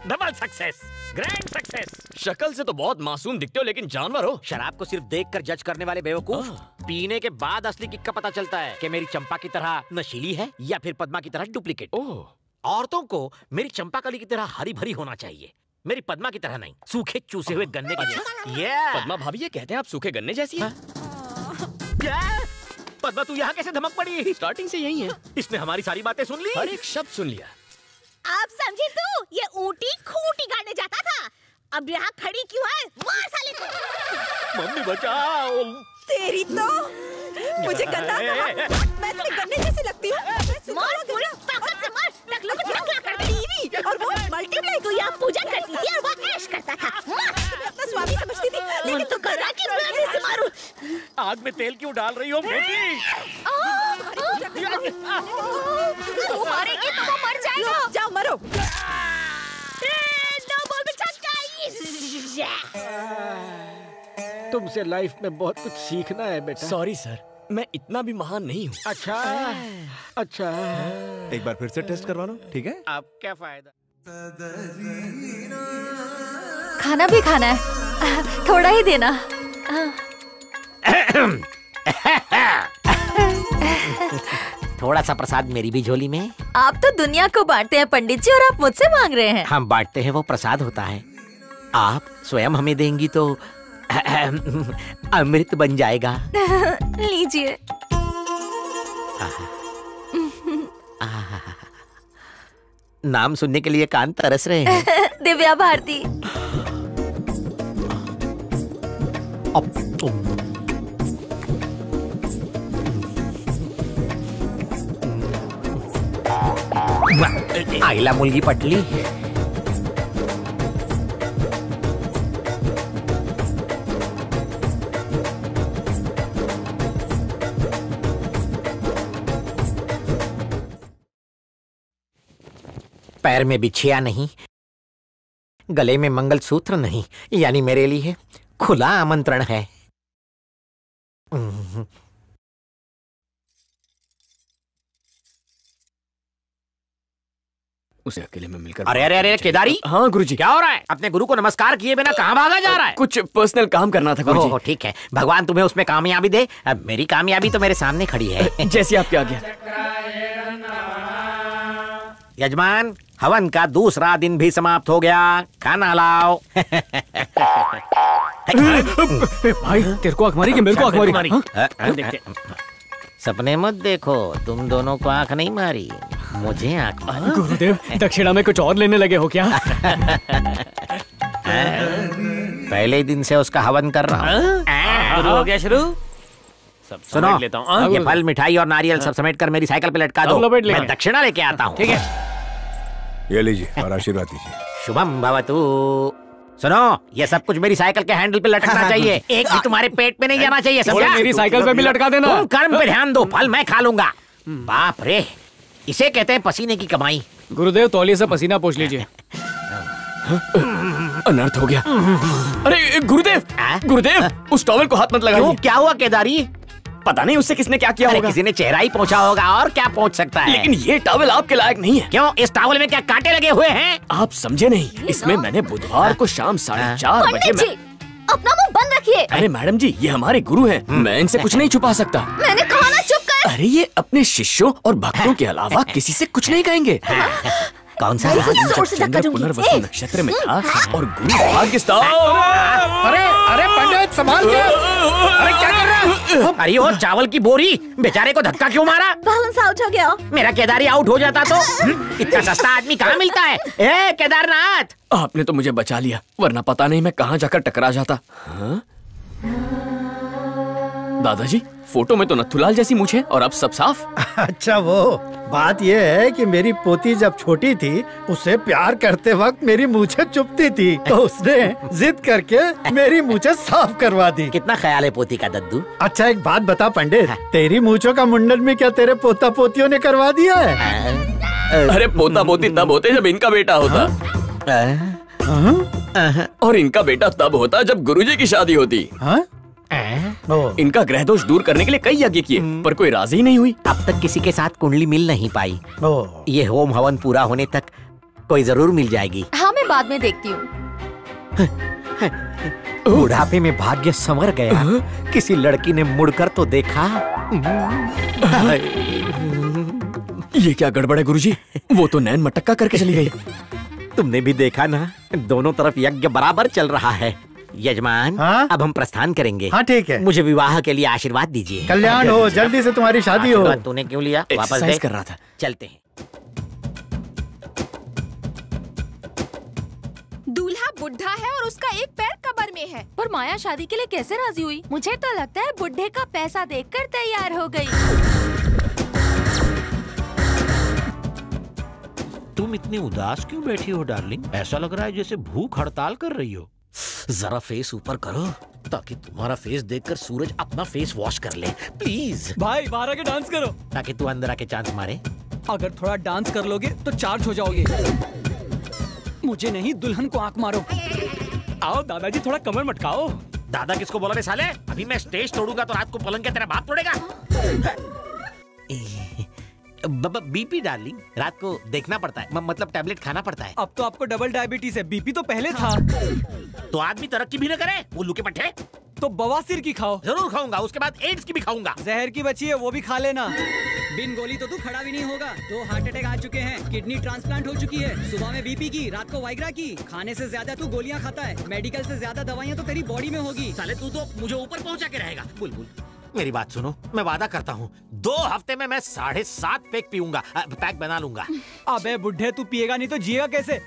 double success, grand success. शक्ल से तो बहुत मासूम दिखते हो, लेकिन जानवर हो। शराब को सिर्फ देखकर जज करने वाले बेवकूफ, पीने के बाद असली किक का पता चलता है कि मेरी चंपा की तरह नशीली है या फिर पद्मा की तरह डुप्लीकेट। औरतों को मेरी चंपाकली की तरह हरी भरी होना चाहिए, मेरी पद्मा की तरह नहीं, सूखे चूसे हुए गन्ने की जैसी। पद्मा भाभी, ये कहते हैं आप सूखे गन्ने जैसी हैं। क्या? पद्मा, तू यहाँ कैसे धमक पड़ी? स्टार्टिंग से यही है। इसने हमारी सारी बातें सुन ली, हर एक शब्द सुन लिया। आप समझे तू? ये ऊँटी खूंटी गाड़ने जाता था, अब यहाँ खड़ी क्यों है? मार साले को। मम्मी बचाओ। तेरी तो मुझे गंदा कहा। मैं तेरे गन्ने जैसी लगती हूँ? मार पूरा ताकत से मार। नकलों को टकला कर दे। और वो मल्टीप्लाई को यहाँ पूजा करती थी और वो ऐश करता था। अपना स्वामी समझती थी, लेकिन तू कर रहा कि मैं ऐसे मारूं? आग में तेल क्यों डाल रही हो बेटी? तू मारेगी तो वो मर जाएगा। जाओ मरो। तुमसे लाइफ में बहुत कुछ सीखना है बेटा। सॉरी सर, मैं इतना भी महान नहीं हूँ। अच्छा अच्छा, एक बार फिर से टेस्ट करवा लो, ठीक है? अब क्या फायदा? खाना भी खाना है, थोड़ा ही देना। थोड़ा सा प्रसाद मेरी भी झोली में। आप तो दुनिया को बांटते हैं पंडित जी, और आप मुझसे मांग रहे हैं। हम बांटते हैं, वो प्रसाद होता है। आप स्वयं हमें देंगी तो अमृत बन जाएगा। लीजिए। नाम सुनने के लिए कान तरस रहे हैं। दिव्या भारती। आईला मुलगी पटली। पैर में बिछिया नहीं, गले में मंगलसूत्र नहीं, यानी मेरे लिए खुला आमंत्रण है। उसे अकेले में मिलकर। अरे अरे अरे केदारी। हाँ गुरुजी। क्या हो रहा है? अपने गुरु को नमस्कार किए बिना कहाँ भागा जा रहा है? कुछ पर्सनल काम करना था गुरुजी। ओह ठीक है, भगवान तुम्हें उसमें कामयाबी दे। अब मेरी कामयाबी तो मेरे सामने खड़ी है। जैसी आपकी आज्ञा। यजमान, हवन का दूसरा दिन भी समाप्त हो गया, खाना लाओ। भाई तेरे को आंख मारी कि मेरे को आंख मारी? देखते। सपने मत देखो, तुम दोनों को आंख नहीं मारी, मुझे आंख मारी। गुरुदेव, दक्षिणा में कुछ और लेने लगे हो क्या? पहले दिन से उसका हवन कर रहा हूँ। शुरू हो गया शुरू। सुनो, लेता हूँ। ये फल, मिठाई और नारियल सब समेट कर मेरी साइकिल पे लटका दो। मैं दक्षिणा लेके आता हूँ। ठीक है, ये लीजिए और आशीर्वाद दीजिए। शुभम भवतु। सुनो, ये सब कुछ मेरी साइकिल के हैंडल पे लटकना चाहिए, एक भी तुम्हारे पेट पे नहीं जाना चाहिए, समझा? मेरी साइकिल पे भी लटका देना। तुम कर्म पे ध्यान दो, फल मैं खा लूंगा। बाप रे, इसे कहते हैं पसीने की कमाई। गुरुदेव, तौलिए से पसीना पोंछ लीजिए। अनर्थ हो गया। अरे गुरुदेव, गुरुदेव, उस टॉवल को हाथ मत लगाइए। क्या हुआ केदारी? पता नहीं उससे किसने क्या किया होगा। किसी ने चेहरा ही पहुंचा होगा, और क्या पहुंच सकता है? लेकिन ये टॉवल आपके लायक नहीं है। क्यों? इस टॉवल में क्या कांटे लगे हुए हैं? आप समझे नहीं, इसमें मैंने बुधवार को शाम 4:30 बजे अपना मुंह बंद रखिए। अरे मैडम जी, ये हमारे गुरु हैं, मैं इनसे कुछ नहीं छुपा सकता। मैंने कहा ना, चुप कर। अरे ये अपने शिष्यों और भक्तों के अलावा किसी से कुछ नहीं कहेंगे। कौन सा? पुनर्वसु नक्षत्र में था और गुरु भाग्य। अरे अरे पंडित, संभाल के। अरे क्या कर रहा है? अरे वो चावल की बोरी, बेचारे को धक्का क्यों मारा? बैलेंस आउट हो गया। मेरा केदारी आउट हो जाता तो? इतना सस्ता आदमी कहाँ मिलता है? ए केदारनाथ, आपने तो मुझे बचा लिया, वरना पता नहीं मैं कहाँ जाकर टकरा जाता। दादाजी, फोटो में तो नथुलाल जैसी मूंछ है और अब सब साफ। अच्छा, वो बात ये है कि मेरी पोती जब छोटी थी, उसे प्यार करते वक्त मेरी मूछें चुभती थी, तो उसने जिद करके मेरी मूछें साफ करवा दी। कितना ख्याल है पोती का दद्दू? अच्छा एक बात बता पंडित, तेरी मूछों का मुंडन भी क्या तेरे पोता पोतियों ने करवा दिया है? अरे पोता पोती तब होते जब इनका बेटा होता, और इनका बेटा तब होता जब गुरुजी की शादी होती। इनका ग्रह दोष दूर करने के लिए कई यज्ञ किए, पर कोई राजी ही नहीं हुई। अब तक किसी के साथ कुंडली मिल नहीं पाई। ये होम हवन पूरा होने तक कोई जरूर मिल जाएगी। हाँ, मैं बाद में देखती हूँ। बुढ़ापे में भाग्य संवर गया, किसी लड़की ने मुड़कर तो देखा। ये क्या गड़बड़ है गुरुजी? वो तो नैन मटक्का करके चली गई। तुमने भी देखा ना, दोनों तरफ यज्ञ बराबर चल रहा है। यजमान, अब हम प्रस्थान करेंगे। हाँ ठीक है। मुझे विवाह के लिए आशीर्वाद दीजिए। कल्याण हो, जल्दी से तुम्हारी शादी हो। तूने क्यों लिया? वापस दे। कर रहा था। चलते हैं। दूल्हा बुढ़ा है और उसका एक पैर कब्र में है। पर माया शादी के लिए कैसे राजी हुई? मुझे तो लगता है बुढ़े का पैसा देखकर तैयार हो गई। तुम इतनी उदास क्यों बैठी हो डार्लिंग? ऐसा लग रहा है जैसे भूख हड़ताल कर रही हो। जरा फेस ऊपर करो ताकि तुम्हारा फेस देखकर सूरज अपना फेस वॉश कर ले, प्लीज। भाई बाहर आके डांस करो, ताकि तू अंदर आके चांस मारे। अगर थोड़ा डांस कर लोगे तो चार्ज हो जाओगे। मुझे नहीं, दुल्हन को आंख मारो। आओ दादाजी, थोड़ा कमर मटकाओ। दादा किसको बोला रे साले? अभी मैं स्टेज तोड़ूंगा तो रात को पलंग के तेरा बाप तोड़ेगा। बीपी डार्लिंग, रात को देखना पड़ता है, मतलब टैबलेट खाना पड़ता है। अब तो आपको डबल डायबिटीज है, बीपी तो पहले था। तो आदमी तरक्की भी न करे, उल्लू के पट्टे। तो बवासीर की खाओ। जरूर खाऊंगा, उसके बाद एड्स की भी खाऊंगा। जहर की बची है, वो भी खा लेना। बिन गोली तो तू खड़ा भी नहीं होगा। 2 हार्ट अटैक आ चुके हैं, किडनी ट्रांसप्लांट हो चुकी है, सुबह में बीपी की, रात को वाइग्रा की। खाने से ज्यादा तू गोलियां खाता है, मेडिकल से ज्यादा दवाइयां तो तेरी बॉडी में होगी। साले तू तो मुझे ऊपर पहुंचा के रहेगा। बुलबुल, मेरी बात सुनो, मैं वादा करता हूँ 2 हफ्ते में मैं 7.5 पैक पीऊंगा, पैक बना लूंगा। अबे बुढ़े, तू पिएगा नहीं तो जिएगा कैसे?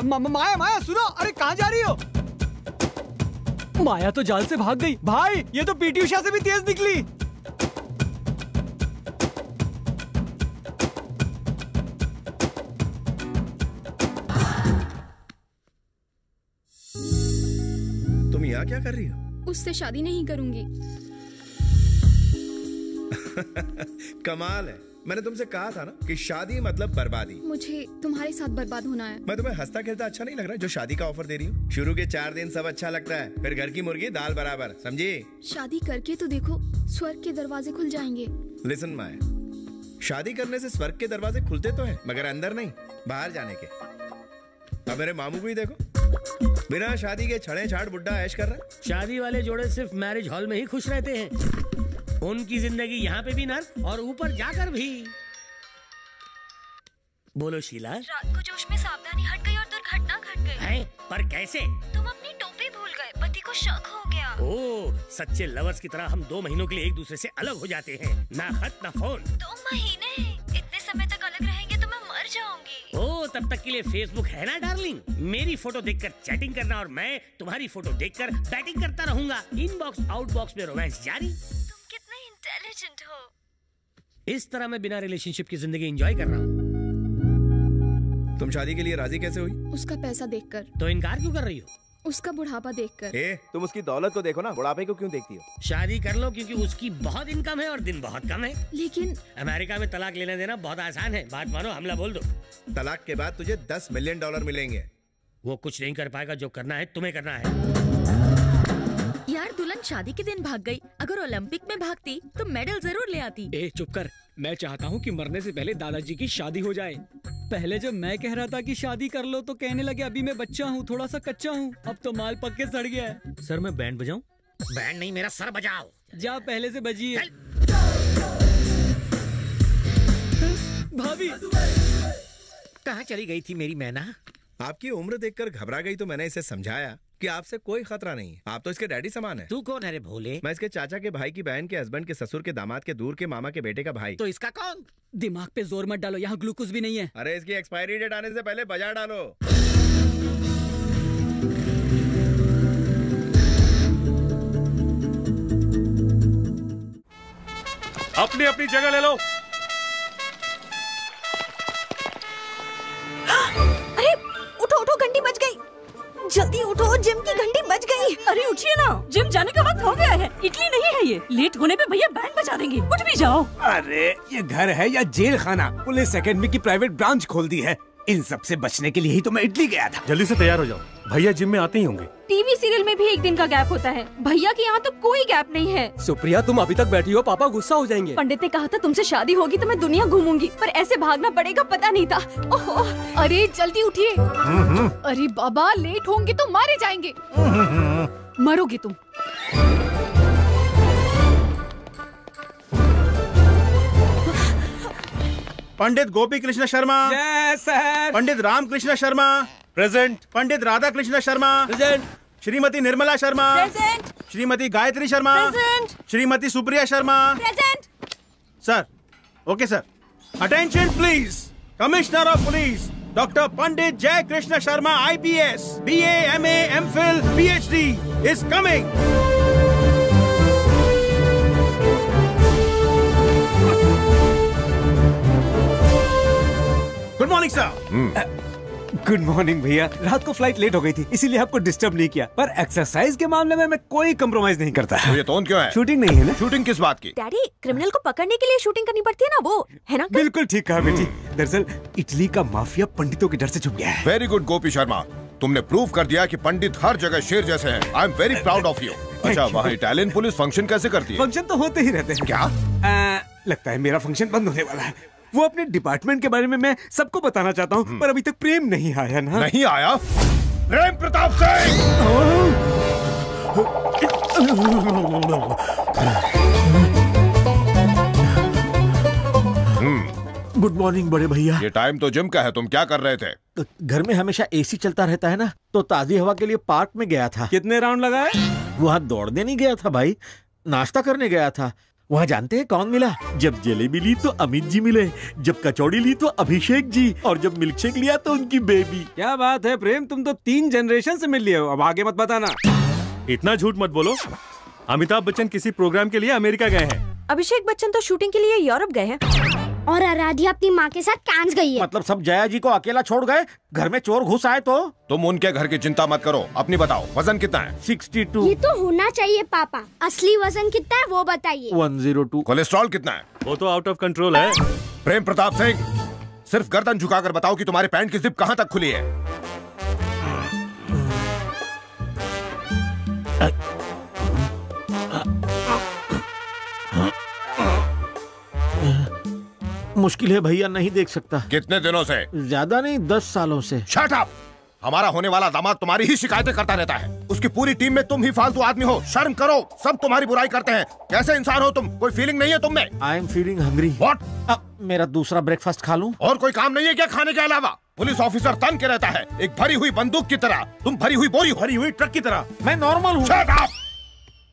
माया माया सुनो, अरे कहाँ जा रही हो? माया तो जाल से भाग गई। भाई ये तो पीटी उषा से भी तेज निकली। तुम यहाँ क्या कर रही हो? उससे शादी नहीं करूंगी। कमाल है, मैंने तुमसे कहा था ना कि शादी मतलब बर्बादी। मुझे तुम्हारे साथ बर्बाद होना है। मैं तुम्हें हंसता खेलता अच्छा नहीं लग रहा जो शादी का ऑफर दे रही हूँ? शुरू के 4 दिन सब अच्छा लगता है, फिर घर की मुर्गी दाल बराबर, समझी? शादी करके तो देखो, स्वर्ग के दरवाजे खुल जाएंगे। लिसन माय, शादी करने से स्वर्ग के दरवाजे खुलते तो हैं, मगर अंदर नहीं, बाहर जाने के। अब मेरे मामू को ही देखो, बिना शादी के छड़े छाड़ बुड्ढा ऐश कर रहा है। शादी वाले जोड़े सिर्फ मैरिज हॉल में ही खुश रहते हैं, उनकी जिंदगी यहाँ पे भी नर्क और ऊपर जाकर भी। बोलो शीला। रात को जोश में सावधानी हट गई और दुर्घटना घट गई। है? पर कैसे? तुम अपनी टोपी भूल गए, पति को शक हो गया। ओह, सच्चे लवर्स की तरह हम 2 महीनों के लिए एक दूसरे से अलग हो जाते हैं, ना खत ना फोन। 2 महीने? इतने समय तक अलग रहेंगे तो मैं मर जाऊंगी। ओह, तब तक के लिए फेसबुक है ना डार्लिंग। मेरी फोटो देखकर चैटिंग करना और मैं तुम्हारी फोटो देखकर बैटिंग करता रहूंगा। इनबॉक्स आउटबॉक्स में रोमांस जारी। तुम कितने इंटेलिजेंट हो। इस तरह मैं बिना रिलेशनशिप की जिंदगी एंजॉय कर रहा हूँ। तुम शादी के लिए राजी कैसे हुई? उसका पैसा देखकर। तो इनकार क्यों कर रही हो? उसका बुढ़ापा देखकर। तुम उसकी दौलत को देखो ना, बुढ़ापे को क्यों देखती हो? शादी कर लो क्योंकि उसकी बहुत इनकम है और दिन बहुत कम है। लेकिन अमेरिका में तलाक लेने देना बहुत आसान है, बात मानो, हमला बोल दो। तलाक के बाद तुझे $10 मिलियन मिलेंगे। वो कुछ नहीं कर पाएगा, जो करना है तुम्हें करना है। यार दुल्हन शादी के दिन भाग गई, अगर ओलंपिक में भागती तो मेडल जरूर ले आती। ए चुप कर, मैं चाहता हूँ कि मरने से पहले दादाजी की शादी हो जाए। पहले जब मैं कह रहा था कि शादी कर लो तो कहने लगे अभी मैं बच्चा हूँ, थोड़ा सा कच्चा हूँ, अब तो माल पक के सड़ गया है। सर मैं बैंड बजाऊं? बैंड नहीं, मेरा सर बजाओ। जा पहले से बजिए। भाभी कहाँ चली गई थी मेरी मैना? आपकी उम्र देखकर घबरा गई तो मैंने इसे समझाया कि आपसे कोई खतरा नहीं है, आप तो इसके डैडी समान है। तू कौन है रे भोले? मैं इसके चाचा के भाई की बहन के हस्बैंड के ससुर के दामाद के दूर के मामा के बेटे का भाई। तो इसका कौन? दिमाग पे जोर मत डालो, यहाँ ग्लूकोज भी नहीं है। अरे इसकी एक्सपायरी डेट आने से पहले बजा डालो। अपनी अपनी जगह ले लो। अरे उठो उठो, घंटी बज गई, जल्दी उठो, जिम की घंटी बज गई। अरे उठिए ना, जिम जाने का वक्त हो गया है। इडली नहीं है ये, लेट होने पे भैया बैंड बजा देंगे, उठ भी जाओ। अरे ये घर है या जेल खाना? पुलिस एकेडमी की प्राइवेट ब्रांच खोल दी है, इन सब से बचने के लिए ही तो मैं इडली गया था। जल्दी से तैयार हो जाओ, भैया जिम में आते ही होंगे। टीवी सीरियल में भी एक दिन का गैप होता है, भैया के यहाँ तो कोई गैप नहीं है। सुप्रिया तुम अभी तक बैठी हो, पापा गुस्सा हो जाएंगे। पंडित ने कहा था तुमसे शादी होगी तो मैं दुनिया घूमूंगी, पर ऐसे भागना पड़ेगा पता नहीं था। ओहो, अरे जल्दी उठिए। अरे बाबा लेट होंगे तो मारे जाएंगे। मरोगे तुम। Pandit Gopi Krishna Sharma. Yes sir. Pandit Ram Krishna Sharma present. Pandit Radha Krishna Sharma present. Shrimati Nirmala Sharma present. Shrimati Gayatri Sharma present. Shrimati Supriya Sharma present. Sir okay sir, attention please. Commissioner of police doctor Pandit Jai Krishna Sharma IPS BA MA MPhil PhD is coming. Good morning sir. Good morning भैया, रात को फ्लाइट लेट हो गई थी इसीलिए आपको डिस्टर्ब नहीं किया, पर एक्सरसाइज के मामले में मैं कोई कम्प्रोमाइज नहीं करता। तो ये टोन क्यों है? शूटिंग नहीं है ना? शूटिंग किस बात की? डैडी, क्रिमिनल को पकड़ने के लिए शूटिंग करनी पड़ती है ना, वो है ना? बिल्कुल ठीक कहा बेटी, दरअसल इटली का माफिया पंडितों के डर से छुप गया है। वेरी गुड गोपी शर्मा, तुमने प्रूव कर दिया कि पंडित हर जगह शेर जैसे हैं। I am very proud of you. अच्छा, वहाँ इटालियन पुलिस फंक्शन कैसे करती है? फंक्शन तो होते ही रहते हैं। क्या? लगता है मेरा फंक्शन बंद होने वाला है। वो अपने डिपार्टमेंट के बारे में मैं सबको बताना चाहता हूँ, पर अभी तक प्रेम नहीं आया ना। नहीं आया? प्रेम प्रताप सिंह। गुड मॉर्निंग बड़े भैया। ये टाइम तो जिम का है, तुम क्या कर रहे थे? घर में हमेशा AC चलता रहता है ना, तो ताजी हवा के लिए पार्क में गया था। कितने राउंड लगाए? वहाँ दौड़ने नहीं गया था भाई, नाश्ता करने गया था। वहाँ जानते हैं कौन मिला? जब जलेबी ली तो अमित जी मिले, जब कचौड़ी ली तो अभिषेक जी, और जब मिल्कशेक लिया तो उनकी बेबी। क्या बात है प्रेम, तुम तो 3 जनरेशन से मिल लिए हो। अब आगे मत बताना। इतना झूठ मत बोलो। अमिताभ बच्चन किसी प्रोग्राम के लिए अमेरिका गए हैं। अभिषेक बच्चन तो शूटिंग के लिए यूरोप गए हैं। और आराध्या अपनी माँ के साथ कांस गई है। मतलब सब जया जी को अकेला छोड़ गए? घर में चोर घुस आए तो? तुम उनके घर की चिंता मत करो, अपनी बताओ, वजन कितना है? 62। ये तो होना चाहिए पापा, असली वजन कितना है वो बताइए। 102। कोलेस्ट्रॉल कितना है? वो तो आउट ऑफ कंट्रोल है। प्रेम प्रताप सिंह, सिर्फ गर्दन झुकाकर बताओ कि तुम्हारे पैंट की जिप कहां तक खुली है। मुश्किल है भैया, नहीं देख सकता। कितने दिनों से? ज्यादा नहीं, 10 सालों से। Shut up! हमारा होने वाला दामाद तुम्हारी ही शिकायतें करता रहता है। उसकी पूरी टीम में तुम ही फालतू आदमी हो। शर्म करो, सब तुम्हारी बुराई करते हैं। कैसे इंसान हो तुम? कोई फीलिंग नहीं है तुम में? I am feeling hungry. What? मेरा दूसरा ब्रेकफास्ट खा लूं? और कोई काम नहीं है क्या खाने के अलावा? पुलिस ऑफिसर तन के रहता है, एक भरी हुई बंदूक की तरह। तुम भरी हुई बोरी, भरी हुई ट्रक की तरह। मैं नॉर्मल हूँ। Shut up!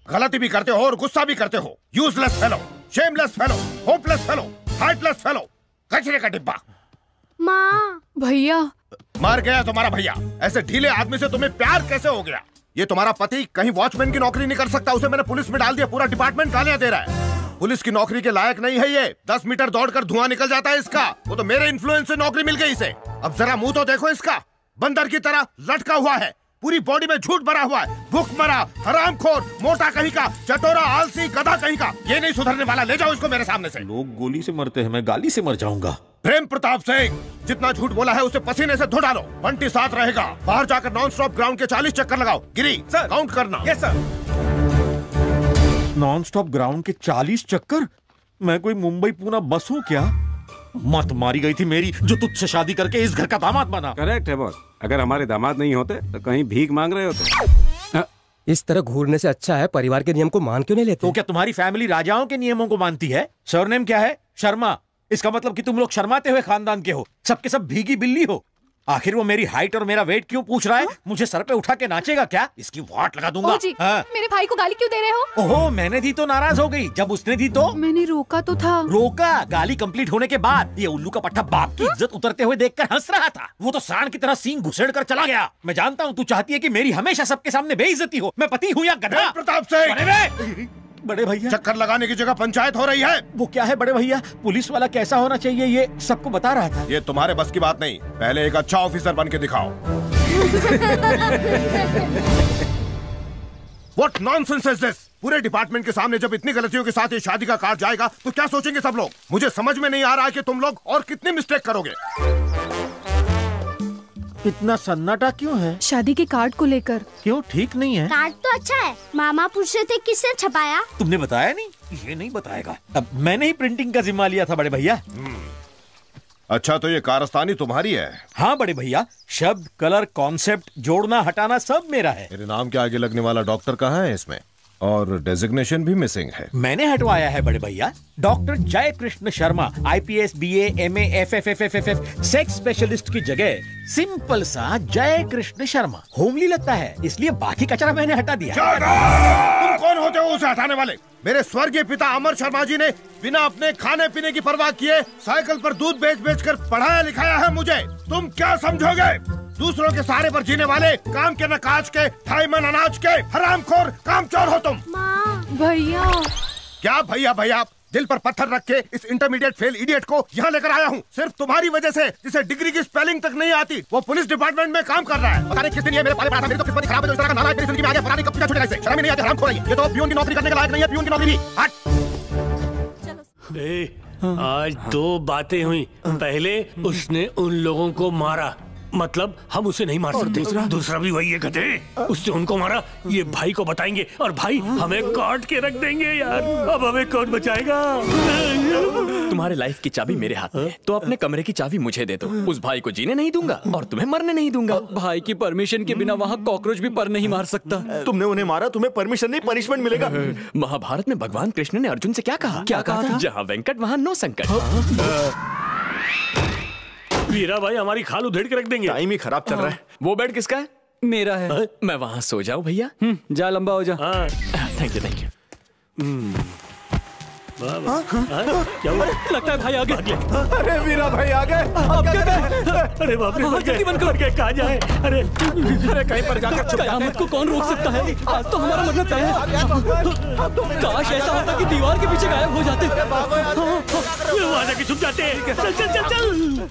गलती भी करते हो और गुस्सा भी करते हो। Useless fellow, shameless fellow, hopeless fellow, heartless fellow, कचरे का डिब्बा। माँ, भैया मर गया तुम्हारा भैया। ऐसे ढीले आदमी से तुम्हें प्यार कैसे हो गया? ये तुम्हारा पति कहीं वॉचमैन की नौकरी नहीं कर सकता? उसे मैंने पुलिस में डाल दिया, पूरा डिपार्टमेंट गालियां दे रहा है। पुलिस की नौकरी के लायक नहीं है ये। 10 मीटर दौड़कर धुआं निकल जाता है इसका। वो तो मेरे इन्फ्लुएंस से नौकरी मिल गई इसे। अब जरा मुंह तो देखो इसका, बंदर की तरह लटका हुआ है, पूरी बॉडी में झूठ भरा हुआ है। भूख मरा, हरामखोर, मोटा कहीं का, चटोरा, आलसी, गधा कहीं का। ये नहीं सुधरने वाला। ले जाओ इसको मेरे सामने से। लोग गोली से मरते हैं, मैं गाली से मर जाऊंगा। प्रेम प्रताप सिंह, जितना झूठ बोला है उसे पसीने से धो डालो। बंटी साथ रहेगा। बाहर जाकर नॉन स्टॉप ग्राउंड के 40 चक्कर लगाओ। गिरी सर, काउंट करना। Yes sir. Non stop ground के 40 चक्कर? मैं कोई मुंबई पूना बस हूँ क्या? मत मारी गई थी मेरी, जो तुझसे शादी करके इस घर का दामाद बना। करेक्ट है बॉस। अगर हमारे दामाद नहीं होते तो कहीं भीख मांग रहे होते। इस तरह घूरने से अच्छा है परिवार के नियम को मान क्यों नहीं लेते? तो क्या तुम्हारी फैमिली राजाओं के नियमों को मानती है? सरनेम क्या है? शर्मा। इसका मतलब कि तुम लोग शर्माते हुए खानदान के हो, सबके सब भीगी बिल्ली हो। आखिर वो मेरी हाइट और मेरा वेट क्यों पूछ रहा है? मुझे सर पे उठा के नाचेगा क्या? इसकी वाट लगा दूंगा। जी, मेरे भाई को गाली क्यों दे रहे हो? ओहो, मैंने दी तो नाराज हो गई, जब उसने दी तो मैंने रोका तो था। रोका? गाली कंप्लीट होने के बाद ये उल्लू का पट्टा बाप की इज्जत उतरते हुए देखकर हंस रहा था। वो तो सांड की तरह सींग घुसेड़ कर चला गया। मैं जानता हूँ तू चाहती है कि मेरी हमेशा सबके सामने बेइज्जती हो। मैं पति हूँ या गधा? प्रताप सिंह, बड़े भैया, चक्कर लगाने की जगह पंचायत हो रही है। वो क्या है बड़े भैया? पुलिस वाला कैसा होना चाहिए ये सबको बता रहा था। ये तुम्हारे बस की बात नहीं। पहले एक अच्छा ऑफिसर बन के दिखाओ। What nonsense is this? पूरे डिपार्टमेंट के सामने जब इतनी गलतियों के साथ ये शादी का कार्ड जाएगा तो क्या सोचेंगे सब लोग? मुझे समझ में नहीं आ रहा है कि तुम लोग और कितनी मिस्टेक करोगे। इतना सन्नाटा क्यों है? शादी के कार्ड को लेकर। क्यों, ठीक नहीं है? कार्ड तो अच्छा है। मामा पूछ रहे थे किसने छपाया? तुमने बताया नहीं? ये नहीं बताएगा। अब मैंने ही प्रिंटिंग का जिम्मा लिया था बड़े भैया। अच्छा, तो ये कारस्तानी तुम्हारी है? हाँ बड़े भैया, शब्द, कलर, कॉन्सेप्ट, जोड़ना हटाना सब मेरा है। मेरे नाम के आगे लगने वाला डॉक्टर कहाँ है इसमें? और डेजिग्नेशन भी मिसिंग है। मैंने हटवाया है बड़े भैया। डॉक्टर जय Krishna Sharma, IPS, BA, MA, FFFFFF, sex specialist की जगह सिंपल सा जय कृष्ण शर्मा होमली लगता है, इसलिए बाकी कचरा मैंने हटा दिया। तुम कौन होते हो उसे हटाने वाले? मेरे स्वर्गीय पिता अमर शर्मा जी ने बिना अपने खाने पीने की परवाह किए साइकिल पर दूध बेच बेच कर पढ़ाया लिखाया है मुझे। तुम क्या समझोगे? दूसरों के सहारे पर जीने वाले, काम के न काज के, 2.5 मन अनाज के हरामखोर कामचोर हो तुम। भैया। क्या भैया भैया? दिल पर पत्थर रख के इस इंटरमीडिएट फेल इडियट को यहाँ लेकर आया हूँ सिर्फ तुम्हारी वजह से, जिसे डिग्री की स्पेलिंग तक नहीं आती। वो पुलिस डिपार्टमेंट में काम कर रहा है। पता नहीं किस दिन ये मेरे पाले पड़ा था। मेरी तो किस्मत खराब है, इस तरह का नाला मेरी जिंदगी में आ गया। पता नहीं कब छूटेगा इसे। शर्म नहीं आती, हरामखोर है ये तो। पियून की नौकरी करने के लायक नहीं है। पियून की नौकरी भी हट। आज 2 बातें हुई। पहले उसने उन लोगों को मारा, मतलब हम उसे नहीं मार सकते। दूसरा भी वही है गधे, उसने उनको मारा। ये भाई को बताएंगे और भाई हमें काट के रख देंगे यार। अब हमें कौन बचाएगा? तुम्हारे लाइफ की चाबी मेरे हाथ में है, तो अपने कमरे की चाबी मुझे दे दो। उस भाई को जीने नहीं दूंगा और तुम्हें मरने नहीं दूंगा। भाई की परमिशन के बिना वहाँ कॉकरोच भी पर नहीं मार सकता। तुमने उन्हें मारा, तुम्हें परमिशन नहीं पनिशमेंट मिलेगा। महाभारत में भगवान कृष्ण ने अर्जुन से क्या कहा? क्या कहा था? जहाँ वेंकट वहाँ नो संकट। वीरा भाई हमारी खाल उधेड़ के रख देंगे। टाइम ही खराब चल रहा है। वो बेड किसका है? मेरा है। मैं वहाँ सो जाऊँ भैया? जा लंबा हो जा। Thank you thank you. क्या हुआ? लगता है भाई आ गए। अरे वीरा भाई आ गए। अब क्या करें? अरे बाप रे, जल्दी बंद कर के कहाँ जाए? अरे कहीं पर जाकर कयामत को कौन रोक सकता है? आज तो हमारा मरना तय है। काश ऐसा होता कि दीवार के पीछे गायब हो जाते। वहाँ जाके छुप जाते। चल चल चल चल।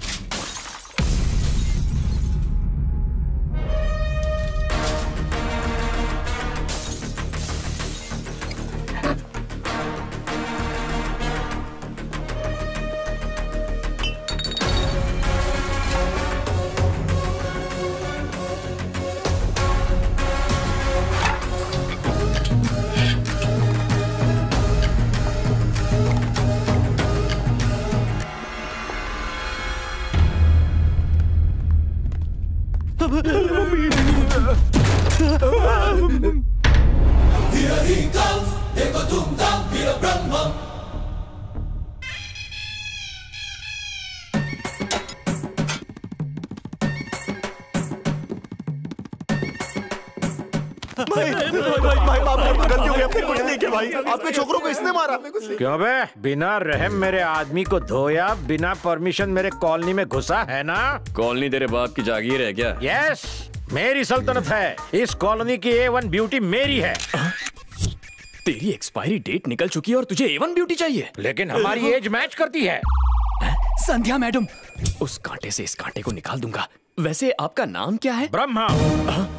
भाई बाप रे, गलती हो गई, अपनी कुछ नहीं किया भाई। आपके छोकरों को इसने मारा। क्यों बे? बिना रहम मेरे आदमी को धोया, बिना परमिशन मेरे कॉलोनी में घुसा है ना? कॉलोनी तेरे बाप की जागीर है क्या? यस, मेरी सल्तनत है। इस कॉलोनी की A1 ब्यूटी मेरी है। तेरी एक्सपायरी डेट निकल चुकी है और तुझे A1 ब्यूटी चाहिए? लेकिन हमारी एज मैच करती है। संध्या मैडम, उस कांटे से इस कांटे को निकाल दूंगा। वैसे आपका नाम क्या है? Brahma,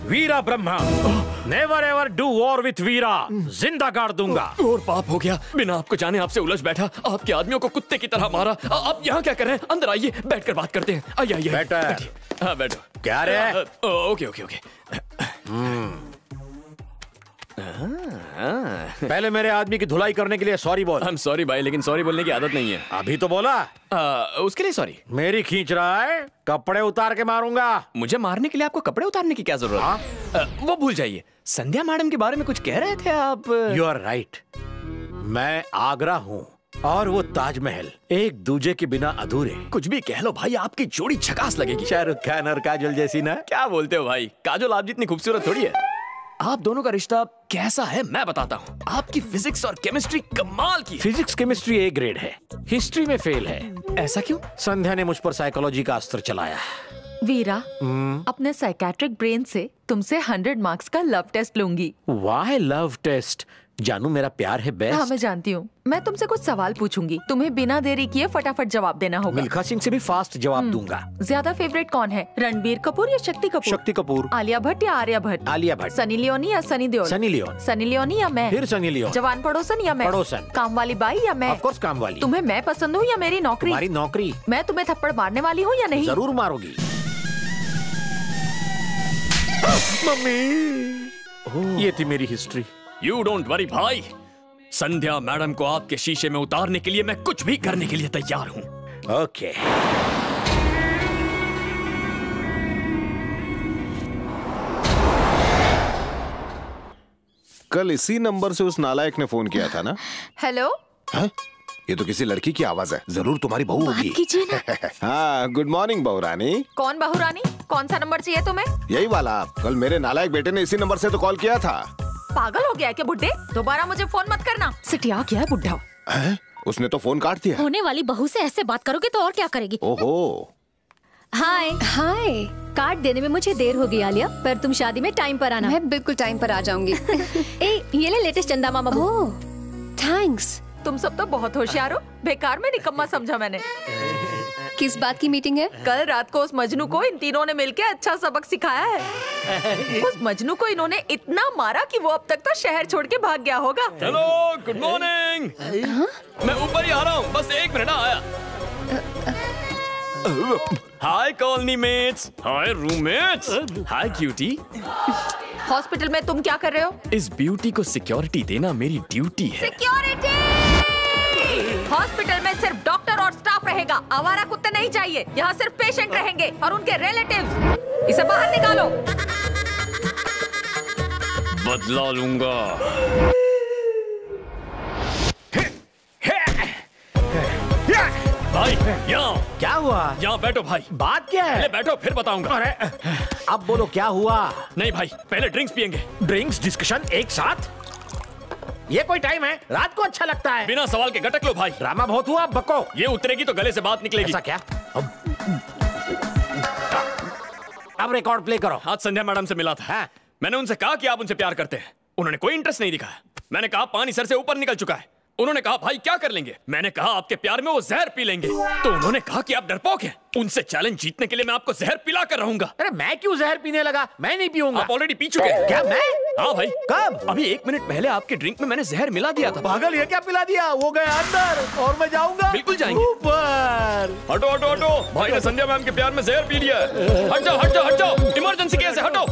Veera Brahma. Never ever do war with Veera. जिंदा गाड़ दूंगा। और पाप हो गया, बिना आपको जाने आपसे उलझ बैठा, आपके आदमियों को कुत्ते की तरह मारा। आप यहाँ क्या कर रहे हैं? अंदर आइए, बैठकर बात करते हैं। आइए आइए। बैठो। हाँ बैठो। क्या रे? Okay okay okay. पहले मेरे आदमी की धुलाई करने के लिए सॉरी बोल। I'm sorry भाई, लेकिन सॉरी बोलने की आदत नहीं है। अभी तो बोला। उसके लिए सॉरी। मेरी खींच रहा है, कपड़े उतार के मारूंगा। मुझे मारने के लिए आपको कपड़े उतारने की क्या जरूरत है? वो भूल जाइए। संध्या मैडम के बारे में कुछ कह रहे थे आप। You are right. मैं आगरा हूँ और वो ताजमहल, एक दूजे के बिना अधूरे। कुछ भी कह लो भाई, आपकी जोड़ी झकास लगेगी। शाहरुख खान और काजोल जैसी ना? क्या बोलते हो भाई, काजोल आप जितनी खूबसूरत थोड़ी है। आप दोनों का रिश्ता कैसा है मैं बताता हूँ। आपकी फिजिक्स और केमिस्ट्री कमाल की। फिजिक्स केमिस्ट्री A ग्रेड है, हिस्ट्री में फेल है। ऐसा क्यों? संध्या ने मुझ पर साइकोलॉजी का अस्त्र चलाया। वीरा, अपने साइकेट्रिक ब्रेन से तुमसे 100 मार्क्स का लव टेस्ट लूंगी। वाह लव टेस्ट? जानू मेरा प्यार है बेस्ट। हाँ मैं जानती हूँ। मैं तुमसे कुछ सवाल पूछूंगी, तुम्हें बिना देरी किए फटाफट जवाब देना होगा। मिल्खा सिंह से भी फास्ट जवाब दूंगा। ज्यादा फेवरेट कौन है, रणबीर कपूर या शक्ति कपूर? शक्ति कपूर। आलिया भट्ट या आर्या भट्ट? आलिया भट्ट। सनी लियोनी या Sunny Deol? Sunny Leone. Sunny Leone या मैं? फिर सनी लियोन। जवान पड़ोसन या मैं? पड़ोसन। काम वाली बाई या मैं? ऑफ कोर्स काम वाली। तुम्हें मैं पसंद हूँ या मेरी नौकरी? तुम्हारी नौकरी। मैं तुम्हें थप्पड़ मारने वाली हूँ या नहीं? जरूर मारोगी। मम्मी, ये थी मेरी हिस्ट्री। You don't worry भाई, संध्या मैडम को आपके शीशे में उतारने के लिए मैं कुछ भी करने के लिए तैयार हूँ। ओके। कल इसी नंबर से उस नालायक ने फोन किया था ना? हेलो। हाँ? ये तो किसी लड़की की आवाज है, जरूर तुम्हारी बहू होगी। कीजिए ना। हाँ, गुड मॉर्निंग बहू रानी। कौन बहू रानी? कौन सा नंबर चाहिए तुम्हें? यही वाला। कल मेरे नालायक बेटे ने इसी नंबर से तो कॉल किया था। पागल हो गया है क्या बुड्ढे? दोबारा मुझे फोन मत करना। सिटिया क्या है बुड्ढा? उसने तो फोन काट दिया। होने वाली बहू से ऐसे बात करोगे तो और क्या करेगी? ओहो। हाय हाय। कार्ड देने में मुझे देर हो गई आलिया, पर तुम शादी में टाइम पर आना। मैं बिल्कुल टाइम पर आ जाऊंगी। ए, ये ले लेटेस्ट चंदा मामा। ओह, थैंक्स। तुम सब तो बहुत होशियार हो, बेकार में निकम्मा समझा मैंने। किस बात की मीटिंग है? कल रात को उस मजनू को इन तीनों ने मिलके अच्छा सबक सिखाया है। उस मजनू को इन्होंने इतना मारा कि वो अब तक तो शहर छोड़ के भाग गया होगा। Hello, good morning. मैं ऊपर ही आ रहा हूँ, बस 1 मिनट आया। हाय कॉलोनी मेट्स, हाय रूममेट्स, हाय क्यूटी। हॉस्पिटल में तुम क्या कर रहे हो? इस ब्यूटी को सिक्योरिटी देना मेरी ड्यूटी है। सिक्योरिटी! हॉस्पिटल में सिर्फ डॉक्टर और स्टाफ रहेगा, आवारा कुत्ते नहीं चाहिए। यहाँ सिर्फ पेशेंट रहेंगे और उनके रिलेटिव्स। इसे बाहर निकालो। बदला लूंगा। भाई यहाँ क्या हुआ? यहाँ बैठो भाई। बात क्या है? पहले बैठो फिर बताऊंगा। अरे अब बोलो क्या हुआ? नहीं भाई, पहले ड्रिंक्स पियेंगे। ड्रिंक्स डिस्कशन एक साथ? ये कोई टाइम है? रात को अच्छा लगता है। बिना सवाल के गटक लो भाई। ड्रामा बहुत हुआ, बको। ये उतरेगी तो गले से बात निकलेगी। ऐसा क्या? अब रिकॉर्ड प्ले करो। आज संध्या मैडम से मिला था। हाँ? मैंने उनसे कहा कि आप उनसे प्यार करते हैं, उन्होंने कोई इंटरेस्ट नहीं दिखाया। मैंने कहा पानी सर से ऊपर निकल चुका है, उन्होंने कहा भाई क्या कर लेंगे। मैंने कहा आपके प्यार में वो जहर पी लेंगे, तो उन्होंने कहा कि आप डरपोक हैं, उनसे चैलेंज जीतने के लिए मैं आपको जहर पिला कर रहूंगा। अरे मैं क्यों जहर पीने लगा? मैं नहीं पीऊंगा। आप ऑलरेडी पी चुके हैं। क्या मैं? हाँ भाई। कब? अभी 1 मिनट पहले आपके ड्रिंक में मैंने जहर मिला दिया था। पागल, ये क्या पिला दिया? वो गया अंदर और मैं जाऊंगा। बिल्कुल जाएंगे। ऊपर। हटो हटो हटो, भाई ने संध्या मैम के प्यार में जहर पी लिया। हट जाओ हट जाओ हट जाओ, इमरजेंसी केस है, हटो।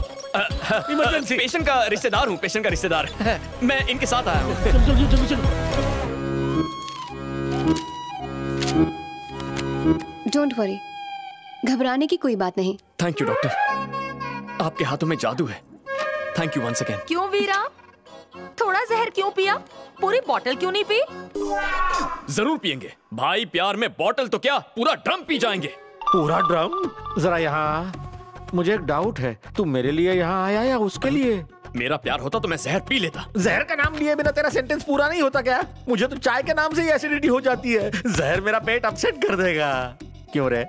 इमरजेंसी। पेशेंट का रिश्तेदार हूँ, पेशेंट का रिश्तेदार। मैं इनके साथ आया हूँ। डोंट वरी, घबराने की कोई बात नहीं। Thank you doctor. आपके हाथों में जादू है। Thank you once again. क्यों वीरा, थोड़ा जहर क्यों पिया? पूरी बोतल क्यों नहीं पी? जरूर पियेंगे भाई, प्यार में बोतल तो क्या पूरा ड्रम पी जाएंगे। पूरा ड्रम? जरा यहाँ मुझे एक डाउट है, तू मेरे लिए यहाँ आया या उसके लिए? मेरा प्यार होता तो मैं जहर पी लेता। जहर का नाम लिए बिना तेरा सेंटेंस पूरा नहीं होता क्या? मुझे तो चाय के नाम से ही एसिडिटी हो जाती है। जहर मेरा पेट अपसेट कर देगा। क्यों रे?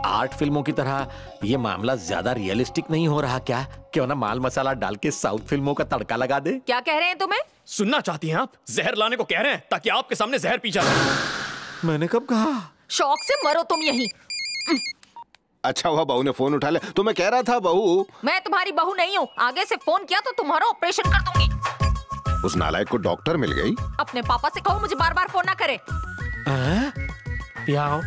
आर्ट फिल्मों की तरह ये मामला ज्यादा रियलिस्टिक नहीं हो रहा क्या? क्यों ना माल मसाला डाल के साउथ फिल्मों का तड़का लगा दे? क्या कह रहे हैं तुम्हें? सुनना चाहती हैं आप? जहर लाने को कह रहे हैं ताकि आपके सामने जहर पी जाए। मैंने कब कहा? शौक से मरो तुम यहीं। अच्छा हुआ बहू ने फोन उठा लिया, तो मैं कह रहा था बहू। मैं तुम्हारी बहू नहीं हूँ, आगे से फोन किया तो तुम्हारा ऑपरेशन कर दूंगी। उस नालायक को डॉक्टर मिल गई। अपने पापा से कहो मुझे बार बार फोन ना करे। आओ।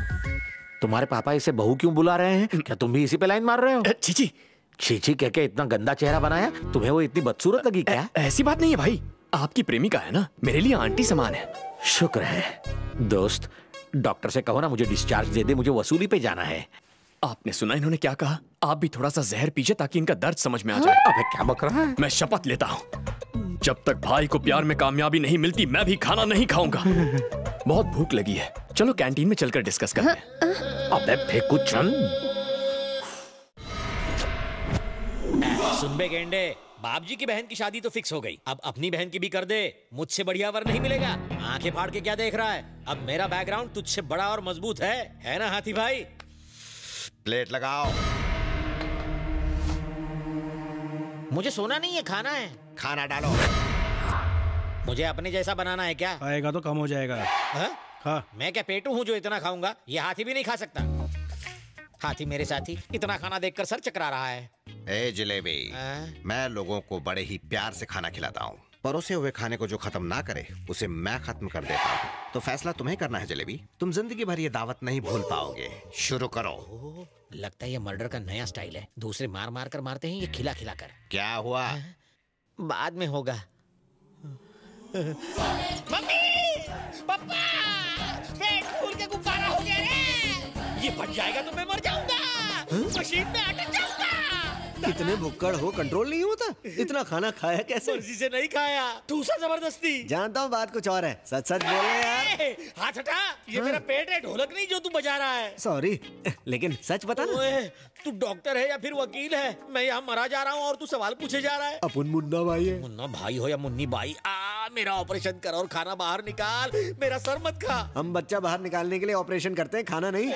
तुम्हारे पापा इसे बहू क्यों बुला रहे हैं? क्या तुम भी इसी पे लाइन मार रहे हो? चीची चीची कह के इतना गंदा चेहरा बनाया, तुम्हें वो इतनी बदसूरत लगी क्या? ऐसी बात नहीं है भाई, आपकी प्रेमिका है ना, मेरे लिए आंटी समान है। शुक्र है। दोस्त, डॉक्टर से कहो ना मुझे डिस्चार्ज दे दे, मुझे वसूली पे जाना है। आपने सुना इन्होंने क्या कहा? आप भी थोड़ा सा जहर पीजिए ताकि इनका दर्द समझ में आ जाए। अबे क्या बक रहा है? मैं शपथ लेता हूँ, जब तक भाई को प्यार में कामयाबी नहीं मिलती मैं भी खाना नहीं खाऊंगा। बहुत भूख लगी है, चलो कैंटीन में चलकर डिस्कस करते हैं। अबे फेंकू चंद। सुन बे गेंडे, बाप जी की बहन की शादी तो फिक्स हो गई, अब अपनी बहन की भी कर दे। मुझसे बढ़िया वर नहीं मिलेगा। आंखें फाड़ के क्या देख रहा है? अब मेरा बैकग्राउंड तुझसे बड़ा और मजबूत है ना हाथी भाई? प्लेट लगाओ। मुझे सोना नहीं है, खाना है। खाना डालो। मुझे अपने जैसा बनाना है क्या? खाएगा तो कम हो जाएगा। हाँ? मैं क्या पेटू हूँ जो इतना खाऊंगा? ये हाथी भी नहीं खा सकता। हाथी मेरे साथी इतना खाना देखकर सर चकरा रहा है। ए जलेबी, मैं लोगों को बड़े ही प्यार से खाना खिलाता हूँ। परोसे हुए खाने को जो खत्म ना करे उसे मैं खत्म कर देता हूँ। तो फैसला तुम्हें करना है जलेबी, तुम जिंदगी भर ये दावत नहीं भूल पाओगे। शुरू करो। लगता है ये मर्डर का नया स्टाइल है, दूसरे मार मार कर मारते हैं, ये खिला खिला कर। क्या हुआ? बाद में होगा। मम्मी, पापा, पेट फूल के गुब्बारा हो गया रे। ये फट जाएगा तो मैं मर जाऊंगा, मशीन में अटक जाऊंगा। इतने भुक्कड़ हो, कंट्रोल नहीं होता? इतना खाना खाया कैसे? मर्जी से नहीं खाया, दूसरा जबरदस्ती। जानता हूँ बात कुछ और है, सच सच बोल रहे यार। हाथ हटा, ये मेरा पेट है, ढोलक नहीं जो तू बजा रहा है। सॉरी, लेकिन सच बता ना। तू डॉक्टर है या फिर वकील है? मैं यहाँ मरा जा रहा हूँ और तू सवाल पूछे जा रहा है। अपन मुन्ना भाई है। मुन्ना भाई हो या मुन्नी बाई, मेरा ऑपरेशन कर और खाना बाहर निकाल, मेरा सर मत खा। हम बच्चा बाहर निकालने के लिए ऑपरेशन करते हैं, खाना नहीं।